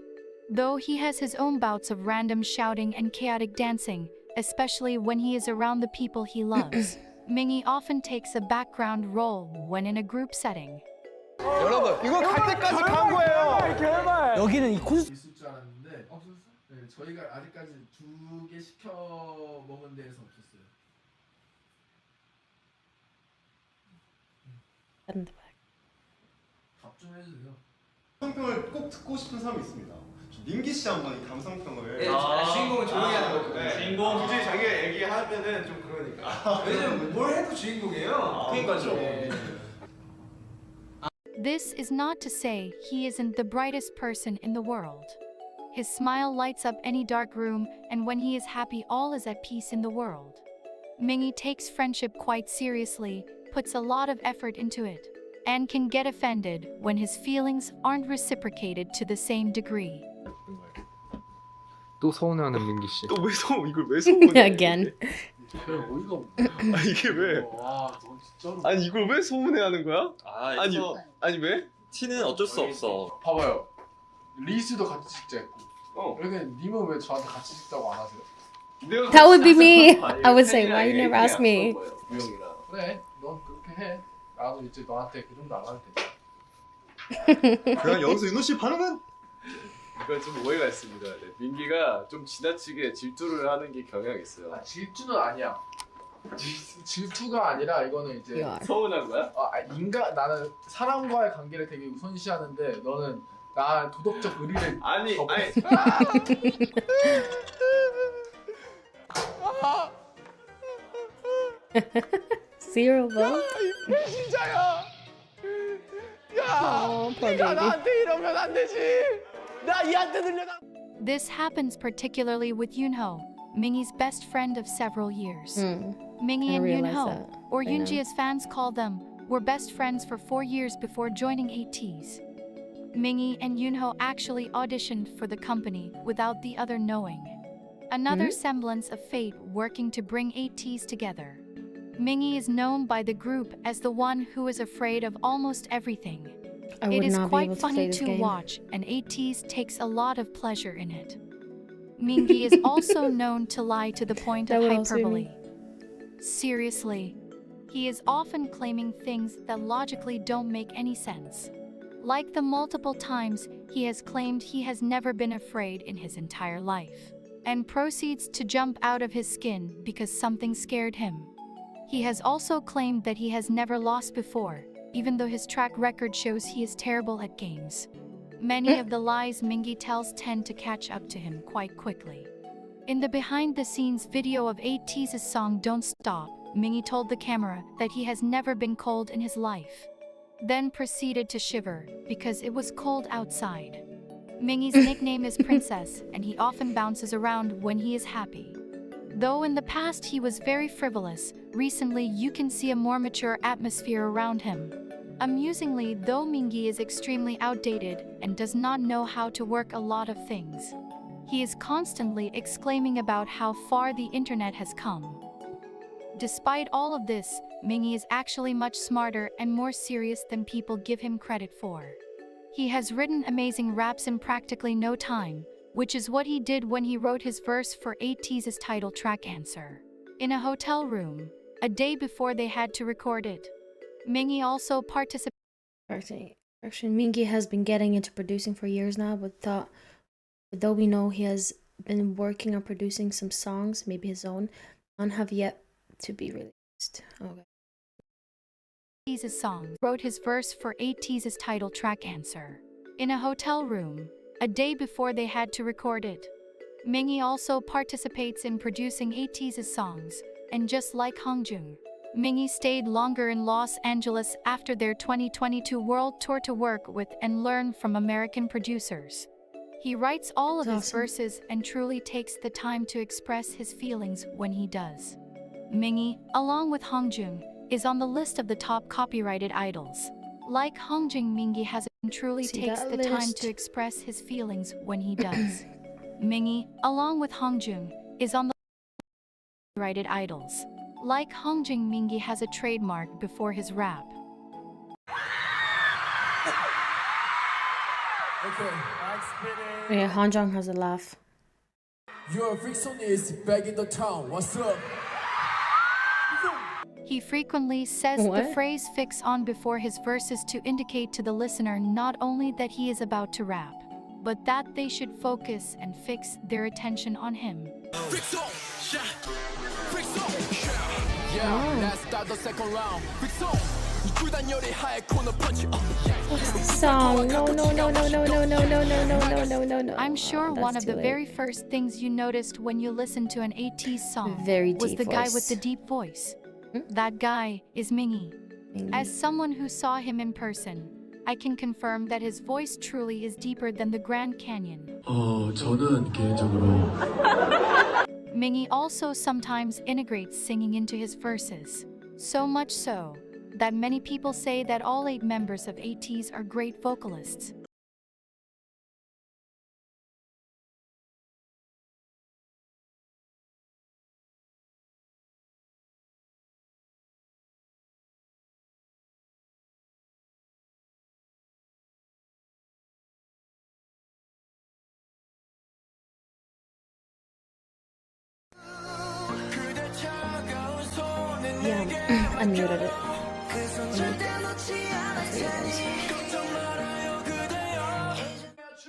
Though he has his own bouts of random shouting and chaotic dancing, especially when he is around the people he loves, Mingi often takes a background role when in a group setting. 여러분 이거 갈 때까지 간 거예요. 제발. 여기는 이 코스. 있을 줄 알았는데 없었어? 네, 저희가 아직까지 2개 시켜 먹은 데에서 없었어요. 답 좀 해주세요. 감상평을 꼭 듣고 싶은 사람이 있습니다. 민기 씨 한번 이 감상평을. 네, 주인공은 조용히 하는 거고. 네. 주인공. 굳이 자기가 얘기하면은 좀 그러니까. 왜냐면 뭘 해도 주인공이에요. 그러니까요. This is not to say he isn't the brightest person in the world. His smile lights up any dark room, and when he is happy, all is at peace in the world. Mingi takes friendship quite seriously, puts a lot of effort into it, and can get offended when his feelings aren't reciprocated to the same degree. 또 서운해하는 민기 씨. 또 왜 이걸 왜 소문해? Again. 어이가 없네. 아 이게 왜? 와, 너 진짜로. 아니 이걸 왜 소문해하는 거야? 아니 왜? 티는 어쩔 수 없어. 봐봐요. 리스도 같이 찍자 했고. 그러니까 님은 왜 저한테 같이 찍자고 안 하세요? That would be me. I would say, why you never ask me? 그래, 넌 그렇게 해. 나도 이제 너한테 그 정도 안 하면 되지. 그럼 여기서 윤호 씨 반응은? 이건 좀 오해가 있습니다. 네, 민기가 좀 지나치게 질투를 하는 게 경향이 있어요. 아, 질투는 아니야. 질투가 아니라 이거는 이제 서운한 거야? 나는 사람과의 관계를 되게 우선시하는데 너는 나 도덕적 의리를 아니. Zero vote. 이게 진짜야. 야, 네가 나한테 이러면 안 되지. 나 얘한테 들려다. This happens particularly with Yoonho, Mingi's best friend of several years. Mingi I and realize Yoonho, that or right now. Yoonji as fans call them, were best friends for 4 years before joining Ateez. Mingi and Yoonho actually auditioned for the company without the other knowing. another semblance of fate working to bring Ateez together. Mingi is known by the group as the one who is afraid of almost everything. It is quite funny to watch, and Ateez takes a lot of pleasure in it. Mingi is also known to lie to the point of hyperbole. Seriously, he is often claiming things that logically don't make any sense. Like the multiple times he has claimed he has never been afraid in his entire life, and proceeds to jump out of his skin because something scared him. He has also claimed that he has never lost before, even though his track record shows he is terrible at games. Many of the lies Mingi tells tend to catch up to him quite quickly. In the behind-the-scenes video of Ateez's song Don't Stop, Mingi told the camera that he has never been cold in his life, then proceeded to shiver because it was cold outside. Mingi's nickname is Princess, and he often bounces around when he is happy. Though in the past he was very frivolous, recently you can see a more mature atmosphere around him. Amusingly, though Mingi is extremely outdated and does not know how to work a lot of things, he is constantly exclaiming about how far the internet has come. Despite all of this, Mingi is actually much smarter and more serious than people give him credit for. He has written amazing raps in practically no time, which is what he did when he wrote his verse for Ateez's title track Answer, in a hotel room, a day before they had to record it. Mingi also participated. Actually, Mingi has been getting into producing for years now, but though we know he has been working on producing some songs, maybe his own, none have yet to be released. Okay. Ateez's song wrote his verse for Ateez's title track Answer, in a hotel room, a day before they had to record it. Mingi also participates in producing Ateez's songs, and just like Hongjung, Mingi stayed longer in Los Angeles after their 2022 world tour to work with and learn from American producers. He writes all of his verses and truly takes the time to express his feelings when he does. Mingi, along with Hongjung, is on the list of the top copyrighted idols. Like Hongjung, Mingi truly takes the time to express his feelings when he does. Mingi, along with Hongjung, is on the copyrighted idols. Like Hongjung, Mingi has a trademark before his rap. Okay, Yeah, Hongjung has a laugh. Your friction is back in the town. What's up? He frequently says the phrase fix on before his verses to indicate to the listener not only that he is about to rap, but that they should focus and fix their attention on him. Let's start the second round. What's the song? No. I'm sure one of the very first things you noticed when you listened to an Ateez song was the guy with the deep voice. That guy is Mingi. As someone who saw him in person, I can confirm that his voice truly is deeper than the Grand Canyon. 저는 개인적으로 Mingi also sometimes integrates singing into his verses. So much so that many people say that all 8 members of Ateez are great vocalists. Yeah, I muted it.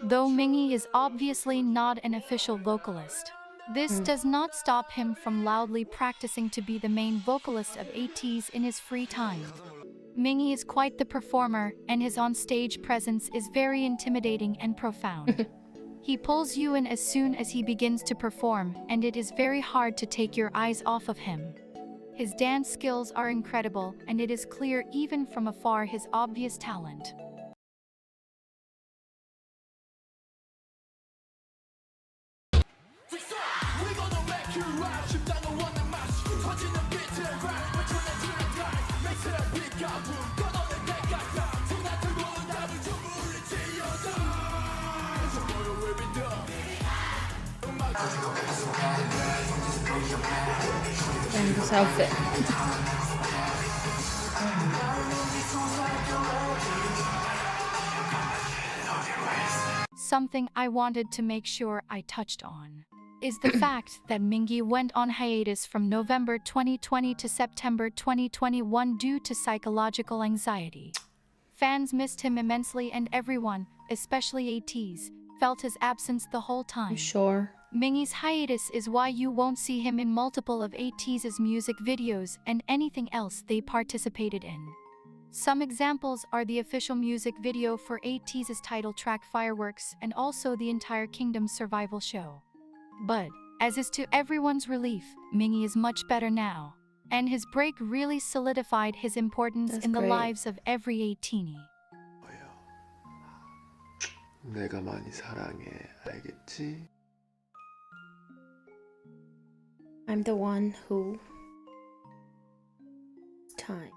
Though Mingi is obviously not an official vocalist, this does not stop him from loudly practicing to be the main vocalist of Ateez in his free time. Mingi is quite the performer, and his on-stage presence is very intimidating and profound. He pulls you in as soon as he begins to perform, and it is very hard to take your eyes off of him. His dance skills are incredible, and it is clear even from afar his obvious talent. And this outfit. Something I wanted to make sure I touched on is the fact that Mingi went on hiatus from November 2020 to September 2021 due to psychological anxiety. Fans missed him immensely and everyone, especially Ateez, felt his absence the whole time. I'm sure. Mingi's hiatus is why you won't see him in multiple of Ateez's music videos and anything else they participated in. Some examples are the official music video for Ateez's title track Fireworks and also the entire Kingdom survival show. But, as is to everyone's relief, Mingi is much better now. And his break really solidified his importance in the lives of every Ateenie. 내가 많이 사랑해, 알겠지? I'm the one who... Time.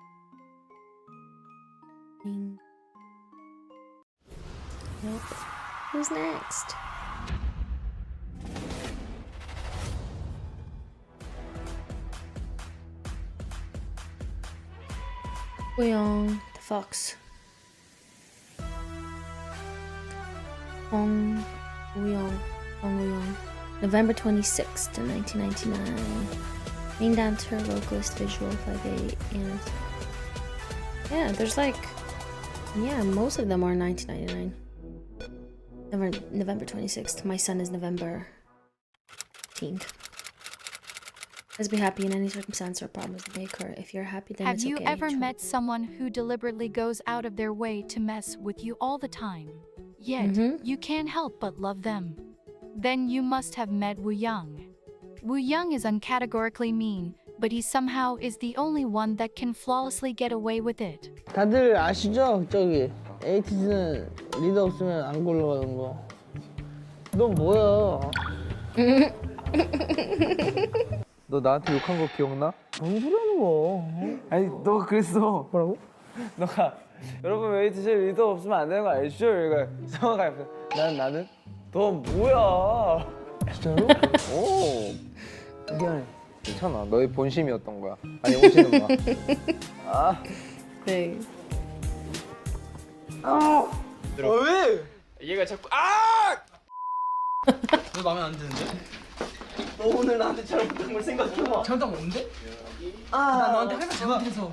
Nope. Who's next? Woo-young, the fox. Hong Woo-young, November 26th, 1999. Main dancer, vocalist, visual, 5'8", and yeah, there's like, yeah, most of them are 1999. November 26th. My son is November 18th. Let's be happy in any circumstance or problems that may occur. If you're happy, then it's okay. Have you ever met someone who deliberately goes out of their way to mess with you all the time? Yet, you can't help but love them. Then you must have met Woo-young. Woo-young is uncategorically mean, but he somehow is the only one that can flawlessly get away with it. 다들 아시죠? 저기 에이티즈는 리더 없으면 안 굴러가는 거. 너 뭐야? 너 나한테 욕한 거 기억나? 뭔 소리 하는 거? 아니 너가 그랬어. 뭐라고? 너가 여러분 에이티즈 리더 없으면 안 되는 거 알죠? 이거 성화가 옆에 나는 너 뭐야? 진짜로? 오. 미안해. 괜찮아. 너의 본심이었던 거야. 아니 오시는 마. 아. 네. 아. 왜? 얘가 자꾸 아! 너 마음에 안 드는데? 너 오늘 나한테 잘못한 걸 생각해봐. 잘못한 거 없는데? 나 너한테 할 말 잘못해서.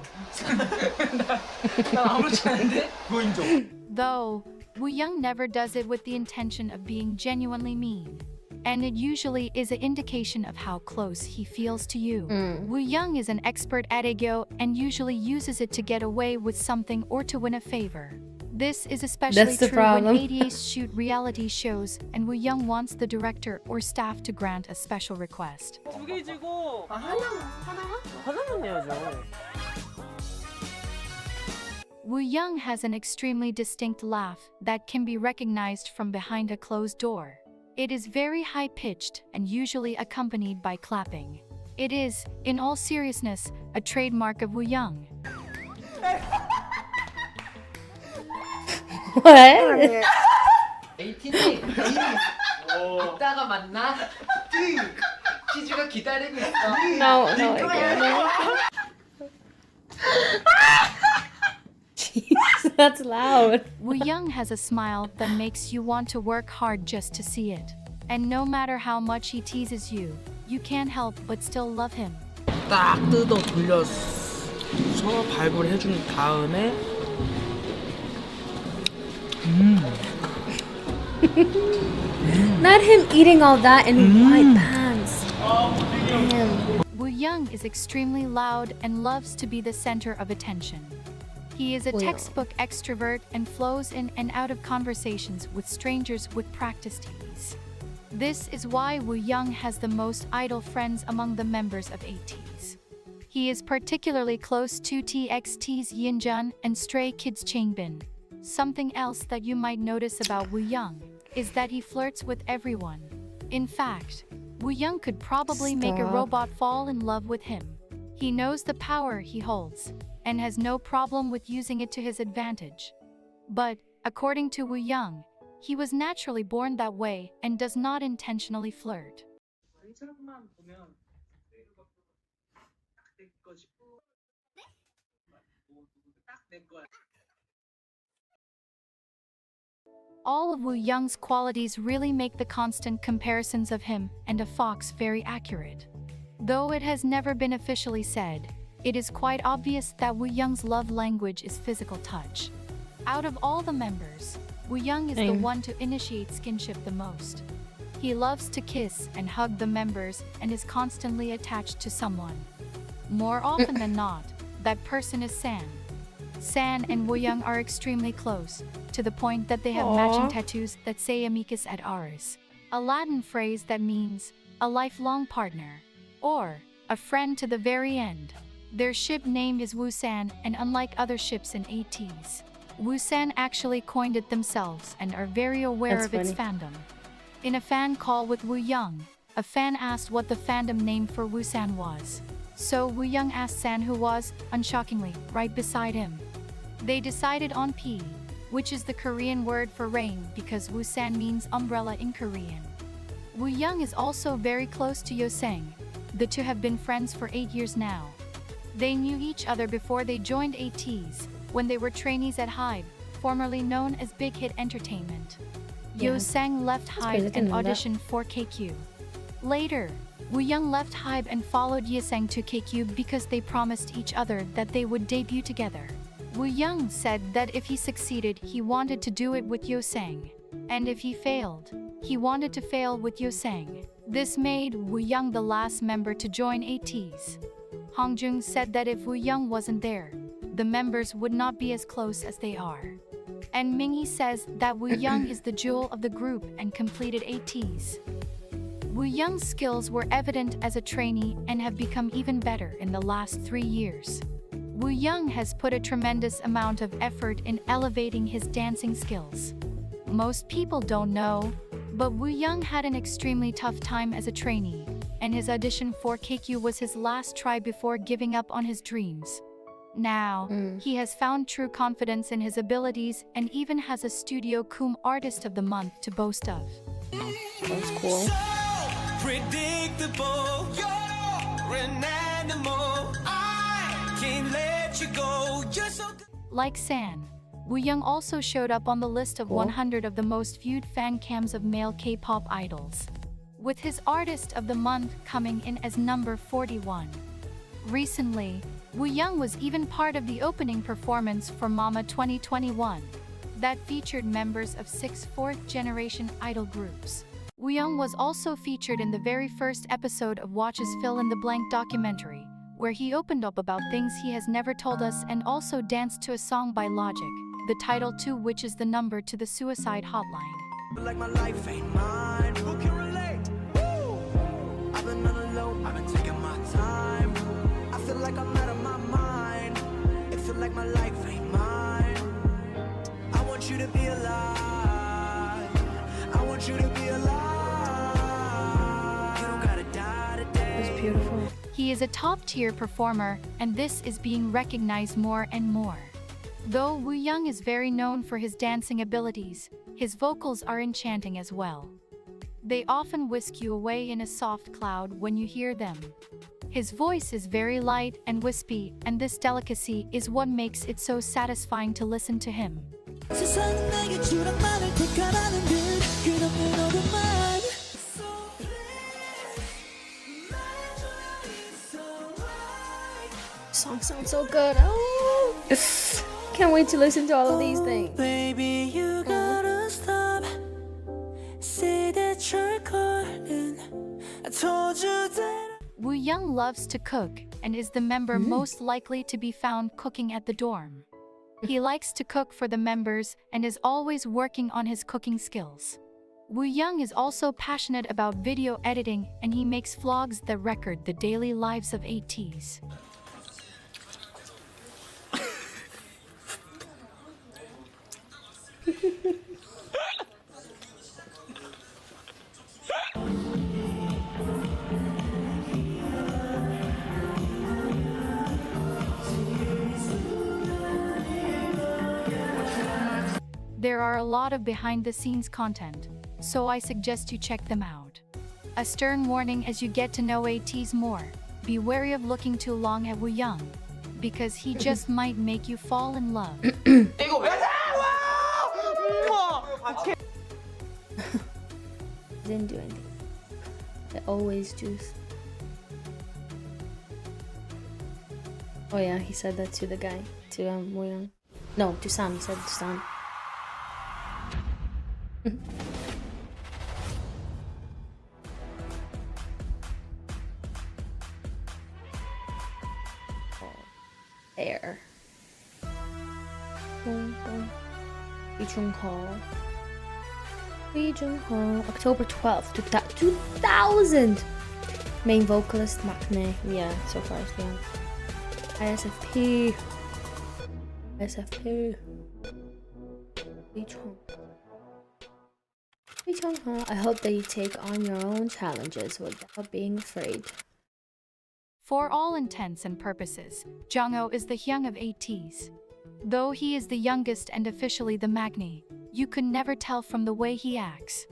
난 아무렇지 않은데? 그거 인정. Though, Woo-young never does it with the intention of being genuinely mean. And it usually is an indication of how close he feels to you. Woo-young is an expert at ego and usually uses it to get away with something or to win a favor. This is especially true when Ateez shoot reality shows and Woo-young wants the director or staff to grant a special request. 두 개 지고 하나만 내야죠. Woo-young has an extremely distinct laugh that can be recognized from behind a closed door. It is very high-pitched and usually accompanied by clapping. It is, in all seriousness, a trademark of Woo-young. What? 에이티즈 이따가 만나. 키즈가 기다리고 있어. No, again. Jeez, that's loud. Woo-young has a smile that makes you want to work hard just to see it. And no matter how much he teases you, you can't help but still love him. 딱 뜯어 돌려서 발굴 해준 다음에 Not him eating all that in white pants. Damn. Woo-young is extremely loud and loves to be the center of attention. He is a textbook extrovert and flows in and out of conversations with strangers with practiced ease. This is why Woo-young has the most idol friends among the members of Ateez. He is particularly close to TXT's Yinjun and Stray Kids Changbin. Something else that you might notice about Woo-young is that he flirts with everyone. In fact, Woo-young could probably make a robot fall in love with him. He knows the power he holds and has no problem with using it to his advantage. But, according to Woo-young, he was naturally born that way and does not intentionally flirt. All of Woo Young's qualities really make the constant comparisons of him and a fox very accurate. Though it has never been officially said, it is quite obvious that Woo Young's love language is physical touch. Out of all the members, Woo Young is the one to initiate skinship the most. He loves to kiss and hug the members and is constantly attached to someone. More often than not, that person is San. San and Woo Young are extremely close, to the point that they have matching tattoos that say amicus ad aris, a Latin phrase that means a lifelong partner, or a friend to the very end. Their ship name is Woo-san, and unlike other ships in Ateez, Woo-san actually coined it themselves and are very aware of its fandom. In a fan call with Woo Young, a fan asked what the fandom name for Woo-san was. So Woo Young asked San who was, unshockingly, right beside him. They decided on P, which is the Korean word for rain because Woo-san means umbrella in Korean. Woo Young is also very close to Yoseng. The two have been friends for 8 years now. They knew each other before they joined Ateez, when they were trainees at HYBE, formerly known as Big Hit Entertainment. Yoseng left HYBE and auditioned for KQ. Later, Woo Young left HYBE and followed Yoseng to KQ because they promised each other that they would debut together. Woo Young said that if he succeeded, he wanted to do it with Yoseng. And if he failed, he wanted to fail with Yoseng. This made Woo Young the last member to join Ateez. Hongjung said that if Woo Young wasn't there, the members would not be as close as they are. And Mingi says that Woo Young is the jewel of the group and completed Ateez. Woo Young's skills were evident as a trainee and have become even better in the last 3 years. Woo Young has put a tremendous amount of effort in elevating his dancing skills. Most people don't know, but Woo Young had an extremely tough time as a trainee, and his audition for KQ was his last try before giving up on his dreams. Now, he has found true confidence in his abilities and even has a Studio Coom Artist of the Month to boast of. That's cool. Predictable, you're an animal. I can't let you go. You're so good. Like San, Woo Young also showed up on the list of 100 of the most viewed fan cams of male K-pop idols, with his Artist of the Month coming in as number 41. Recently, Woo Young was even part of the opening performance for Mama 2021 that featured members of 6 fourth-generation idol groups. Woo Young was also featured in the very first episode of Watch's Fill in the Blank documentary, where he opened up about things he has never told us and also danced to a song by Logic, the title to which is the number to the suicide hotline. Like my life ain't mine. Who can relate? Woo! I've been on the low, I've been taking my time. I feel like I'm out of my mind. It feel like my life ain't mine. I want you to be alive. I want you to be alive. You don't gotta die today. That's beautiful. He is a top-tier performer, and this is being recognized more and more. Though Woo Young is very known for his dancing abilities, his vocals are enchanting as well. They often whisk you away in a soft cloud when you hear them. His voice is very light and wispy, and this delicacy is what makes it so satisfying to listen to him. Song sounds so good. Oh, can't wait to listen to all of these things. Baby, you gotta stop. Say that you're calling. I told you that. Woo Young loves to cook and is the member most likely to be found cooking at the dorm. He likes to cook for the members and is always working on his cooking skills. Woo Young is also passionate about video editing, and he makes vlogs that record the daily lives of Ateez. There are a lot of behind-the-scenes content, so I suggest you check them out. A stern warning as you get to know Ateez more: be wary of looking too long at Woo Young. because he just might make you fall in love. 이거 왜 Didn't do anything. They always juice. Oh yeah, he said that to the guy, to Moyoung. No, to Sam. He said to Sam. There. Boom, boom. Lee Jung-ho, October 12th, 2000! Main vocalist, Maknae. Yeah, so far it's young. ISFP. ISFP. Lee Jung-ho, I hope that you take on your own challenges without being afraid. For all intents and purposes, Jung-ho is the hyung of Ateez. Though he is the youngest and officially the maknae, you could never tell from the way he acts.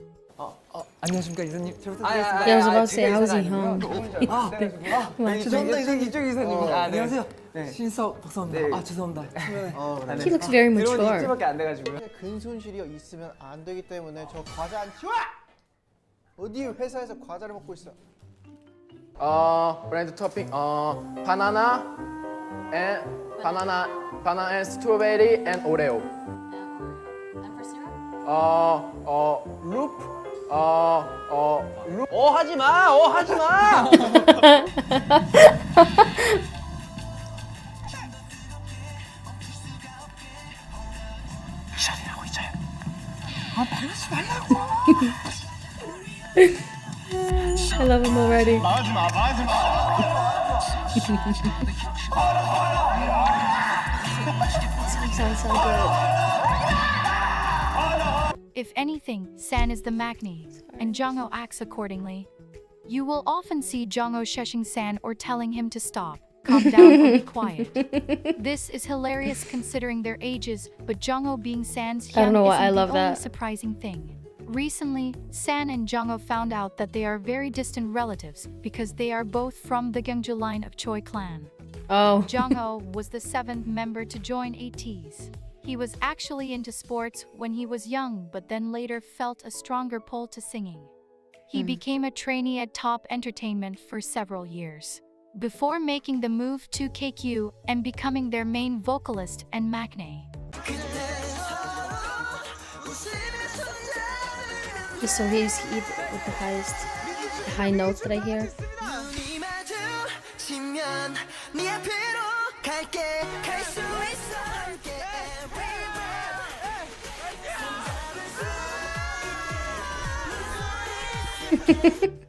안녕하십니까 이사님. Yeah, I was about to say, how's he home? 죄송합니다 이쪽 이사님. 안녕하세요. 신석 박사입니다. 죄송합니다. He looks very mature. 들어온 지 이틀밖에 안 돼가지고요. 근손실이 있으면 안 되기 때문에 저 과자 안 치워! 어디 회사에서 과자를 먹고 있어? 브랜드 토핑 바나나 and strawberry and Oreo. And for syrup? loop 하지 마. 하지 마. 이자리라고 이자야. 말하지 말라고. I love him already. 말하지 마. Sounds so good. If anything, San is the maknae, and Jung-ho acts accordingly. You will often see Jung-ho shushing San or telling him to stop, calm down, or be quiet. This is hilarious considering their ages, but Jung-ho being San's I don't know why isn't I love the only that. surprising thing. Recently, San and Jung-ho found out that they are very distant relatives because they are both from the Gyeongju line of Choi clan. Oh. Jung-ho was the 7th member to join Ateez. He was actually into sports when he was young, but then later felt a stronger pull to singing. He became a trainee at Top Entertainment for several years, before making the move to KQ and becoming their main vocalist and maknae. So he's with the high notes that I hear.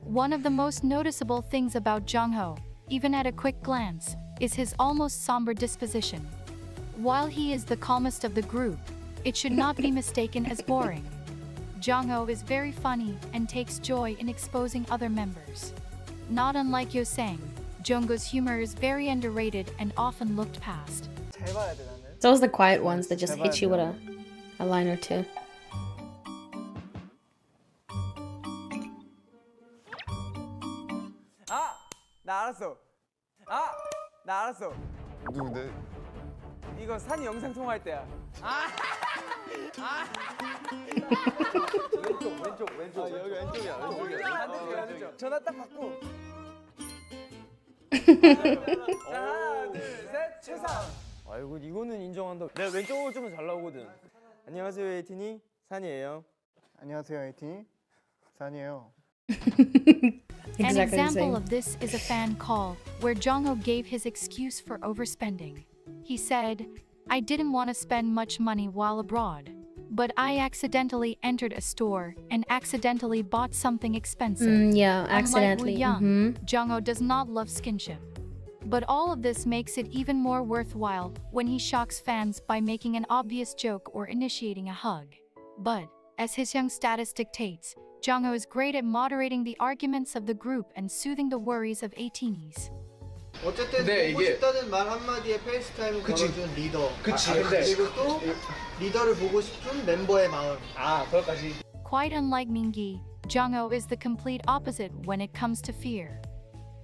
One of the most noticeable things about Jung-ho, even at a quick glance, is his almost somber disposition. While he is the calmest of the group, it should not be mistaken as boring. Jung-ho is very funny and takes joy in exposing other members. Not unlike Yosang, Jungkook's humor is very underrated and often looked past. It's always the quiet ones that just hit you with a line or two. 나 알았어. 나 알았어. 누군데? 이거 산 영상 통화할 때야. 왼쪽. 여기 왼쪽이야. 왼쪽. 전화 딱 받고. 하나, 둘, 셋, 최상. 아이고 이거는 인정한다. 내가 왼쪽으로 좀 잘 나오거든. 안녕하세요 에이티니 산이에요. 안녕하세요 에이티니 산이에요. An example of this is a fan call, where Jung-ho gave his excuse for overspending. He said, "I didn't want to spend much money while abroad, but I accidentally entered a store and accidentally bought something expensive." Yeah, accidentally. Unlike Woo-young, Jung-ho does not love skinship. But all of this makes it even more worthwhile when he shocks fans by making an obvious joke or initiating a hug. But, as his young status dictates, Jung-ho is great at moderating the arguments of the group and soothing the worries of Ateez. 어쨌든 보고 싶다는 말 한마디에 페이스타임을 걸어준 리더. 그리고 또 리더를 보고 싶은 멤버의 마음. 그것까지. Quite unlike Mingi, Jung-ho is the complete opposite when it comes to fear.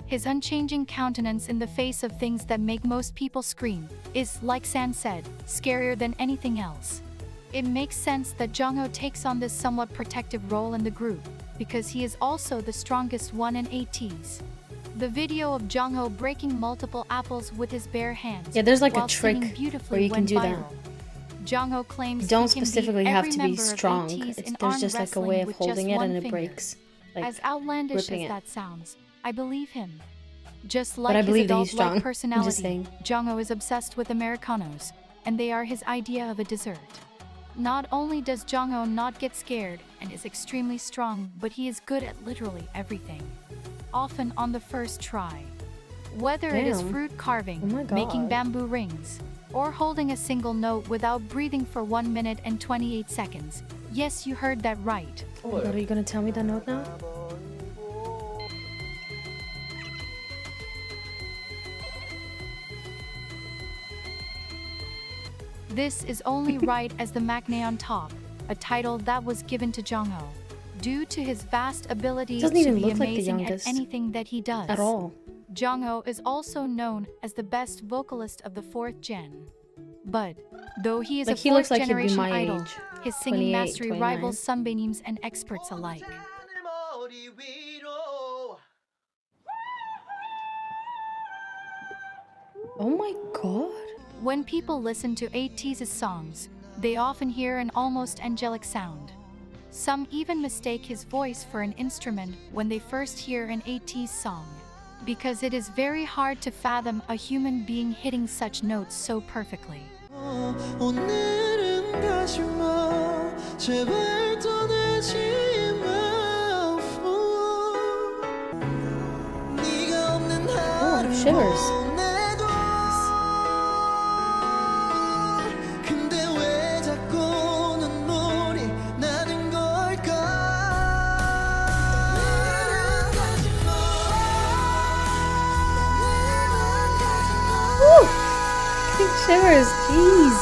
His unchanging countenance in the face of things that make most people scream is, like San said, scarier than anything else. It makes sense that Jongho takes on this somewhat protective role in the group, because he is also the strongest one in Ateez. The video of Jongho breaking multiple apples with his bare hands. Yeah, there's like a while trick singing where you can went do that. viral. Jongho claims You don't he can beat specifically have every to be member of strong. Ateez in There's arm just like a way wrestling of with holding just it one and it finger. breaks. Like As outlandish gripping as it. that sounds, I believe him. Just But like I his believe that he's adult-like strong. I'm just personality, saying. Jongho is obsessed with Americanos, and they are his idea of a dessert. Not only does Jongho not get scared and is extremely strong, but he is good at literally everything. Often on the first try. Whether it is Damn. fruit carving, Oh my making God. bamboo rings, or holding a single note without breathing for 1 minute and 28 seconds. Yes, you heard that right. Oh my God, are you gonna tell me that note now? This is only right as the Maknae on top, a title that was given to Jongho. Due to his vast ability to Doesn't even be look like the amazing at youngest anything that he does. at all. Jongho is also known as the best vocalist of the 4th gen. But, though he is Like, a he 4th looks like he'd be generation my idol, age. his singing 28, mastery 29. rivals sunbeams and experts alike. Oh my God. When people listen to Ateez's songs, they often hear an almost angelic sound. Some even mistake his voice for an instrument when they first hear an Ateez song, because it is very hard to fathom a human being hitting such notes so perfectly. 오늘은 가지 마 제발 떠나지 마 네가 없는 Oh, I have shivers. 하루도 근데 왜 자꾸 눈물이 나는 걸까 오늘은 가지 마 Woo! Getting shivers, jeez.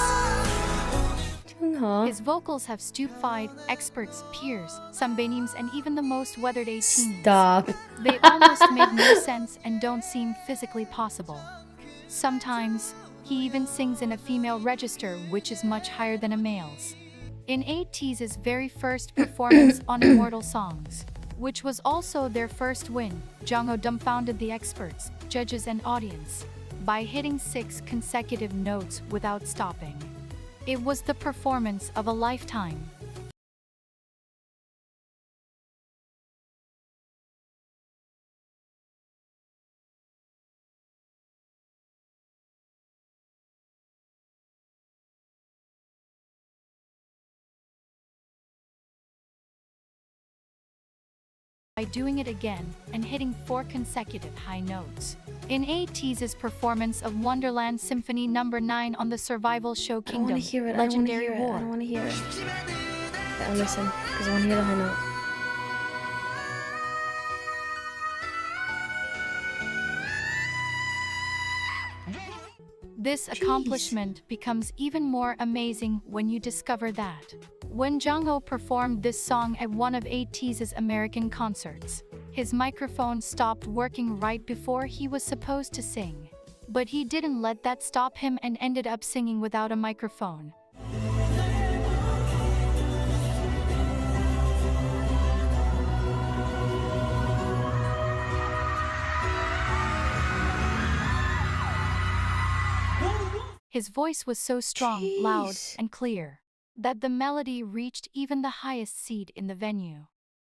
Jongho. His vocals have stupefied experts, peers, sunbeams, and even the most weathered Ateez. Stop. They almost make no sense and don't seem physically possible. Sometimes, he even sings in a female register, which is much higher than a male's. In Ateez's very first performance on Immortal Songs, which was also their first win, Jongho dumbfounded the experts, judges, and audience by hitting 6 consecutive notes without stopping. It was the performance of a lifetime. By doing it again and hitting 4 consecutive high notes. In Ateez's performance of Wonderland Symphony No. 9 on the survival show I don't Kingdom, want to hear it. I don't want to Legendary hear it. War. I don't want to hear it. Yeah, listen, because I want to hear the high note. This accomplishment becomes even more amazing when you discover that when Jongho performed this song at one of Ateez's American concerts, his microphone stopped working right before he was supposed to sing. But he didn't let that stop him and ended up singing without a microphone. His voice was so strong, loud, and clear that the melody reached even the highest seat in the venue.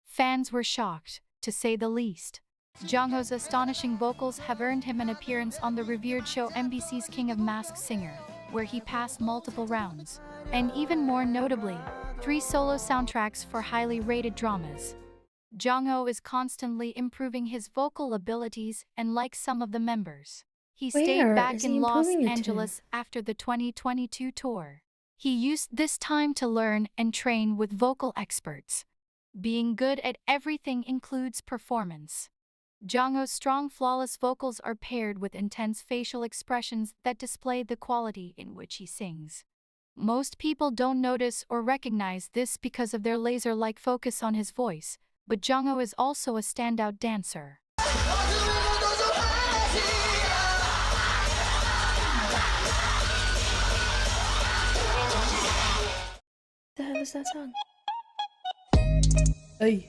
Fans were shocked, to say the least. Jongho's astonishing vocals have earned him an appearance on the revered show MBC's King of Masked Singer, where he passed multiple rounds, and even more notably, 3 solo soundtracks for highly rated dramas. Jongho is constantly improving his vocal abilities, and like some of the members, he stayed Where back is in he Los improving it to? Angeles after the 2022 tour. He used this time to learn and train with vocal experts. Being good at everything includes performance. Jongho's strong, flawless vocals are paired with intense facial expressions that display the quality in which he sings. Most people don't notice or recognize this because of their laser-like focus on his voice, but Jongho is also a standout dancer. hell is that song? Hey.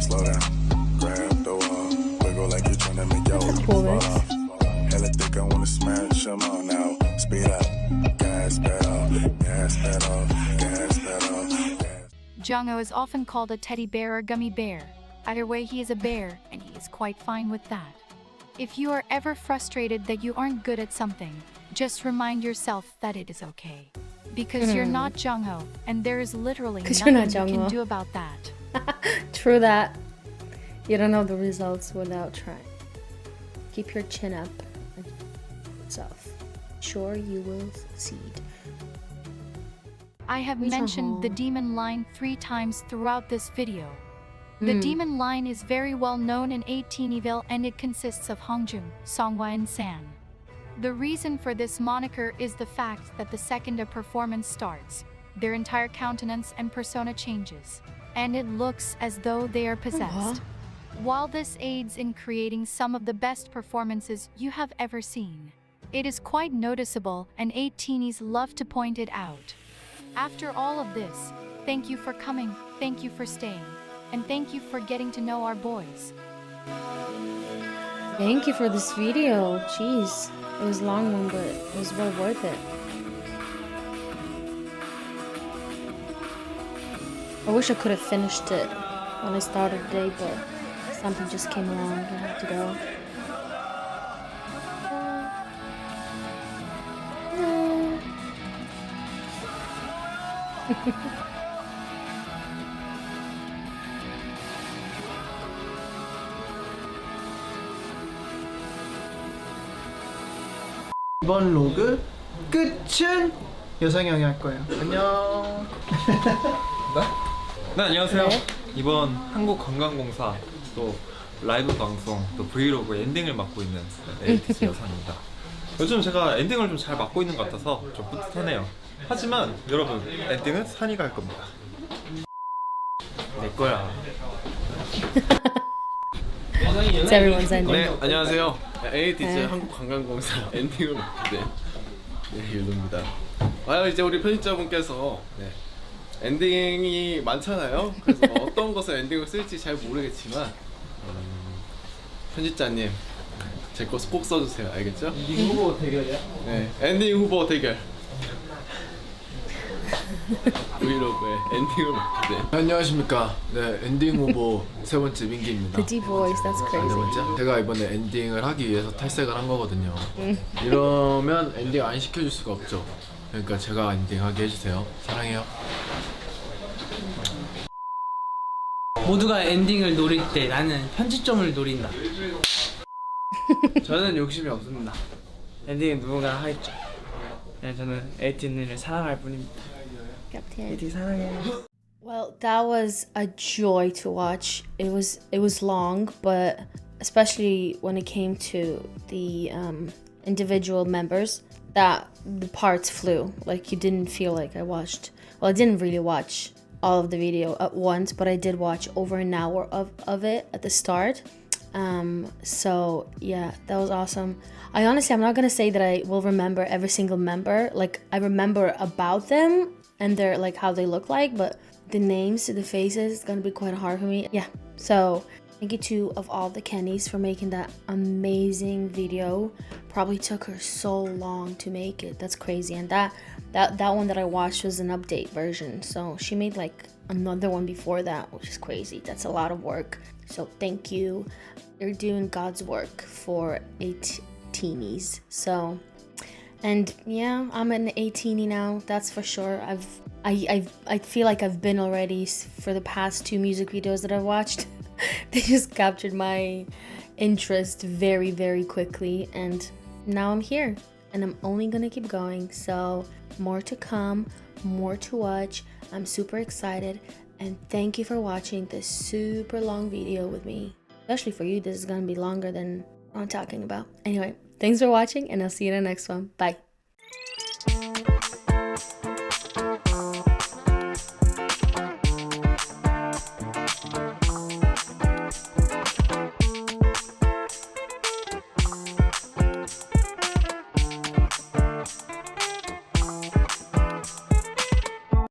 Slow down, grab the wall, wiggle like you're trying to make your cool fall off. Hella thick, I wanna smash them all now. Speed up, gas pedal, gas pedal, gas pedal. Jungho is often called a teddy bear or gummy bear. Either way, he is a bear, and he is quite fine with that. If you are ever frustrated that you aren't good at something, just remind yourself that it is okay. Because you're not Jungho, and there is literally nothing you can do about that. True that. You don't know the results without trying. Keep your chin up and yourself. Sure, you will succeed. I have mentioned the demon line 3 times throughout this video. The demon line is very well known in Ateezville, and it consists of Hongjun, Songhwa, and San. The reason for this moniker is the fact that the second a performance starts, their entire countenance and persona changes, and it looks as though they are possessed. While this aids in creating some of the best performances you have ever seen, it is quite noticeable, and Ateez love to point it out. After all of this, thank you for coming, thank you for staying, and thank you for getting to know our boys. Thank you for this video. Jeez, it was a long one, but it was well worth it. I wish I could have finished it when I started today, but something just came along and I had to go. 이번 로그 끝은 여상이 형이 할 거예요. 안녕. 네, 안녕하세요. 네. 이번 한국관광공사 또 라이브 방송 또 브이로그 엔딩을 맡고 있는 에이티즈 여상입니다. 요즘 제가 엔딩을 좀 잘 맡고 있는 것 같아서 좀 뿌듯하네요. 하지만 여러분, 엔딩은 산이가 할 겁니다. 내 거야. It's everyone's ending. 네, 안녕하세요. 에이티즈 한국관광공사 엔딩을 맡게 된 윤호입니다. 이제 우리 편집자분께서 엔딩이 많잖아요. 그래서 어떤 것을 엔딩을 쓸지 잘 모르겠지만 편집자님 제 거 꼭 써주세요. 알겠죠? 엔딩 후보 대결이야? 네, 엔딩 후보 대결. 브이로그의 엔딩을 맡게 된 안녕하십니까. 네, 엔딩 후보 세 번째 민기입니다. The deep voice, that's 네 crazy. 번째? 제가 이번에 엔딩을 하기 위해서 탈색을 한 거거든요. 이러면 엔딩 안 시켜줄 수가 없죠. 그러니까 제가 엔딩하게 해주세요. 사랑해요. 모두가 엔딩을 노릴 때 나는 편집점을 노린다. 저는 욕심이 없습니다. 엔딩은 누군가 하겠죠. 네, 저는 에이티즈를 사랑할 뿐입니다. 에이티즈 사랑해요. Well, that was a joy to watch. It was long, but especially when it came to the individual members, that the parts flew. Like, you didn't feel like I watched. Well, I didn't really watch all of the video at once, but I did watch over an hour of it at the start. So yeah, that was awesome. I'm not gonna say that I will remember every single member. Like, I remember about them and their, like, how they look like, but the names, the faces, it's gonna be quite hard for me. Yeah, so thank you to of all the Kennys for making that amazing video. Probably took her so long to make it. That's crazy. And that one that I watched was an update version, so she made like another one before that, which is crazy. That's a lot of work. So thank you. You're doing God's work for Ateez. So, and yeah, I'm an Ateez now, that's for sure. I feel like I've been already for the past 2 music videos that I've watched. They just captured my interest very, very quickly, and now I'm here and I'm only gonna keep going. So more to come, more to watch. I'm super excited, and thank you for watching this super long video with me. Especially for you, this is gonna be longer than what I'm talking about. Anyway, thanks for watching, and I'll see you in the next one. Bye.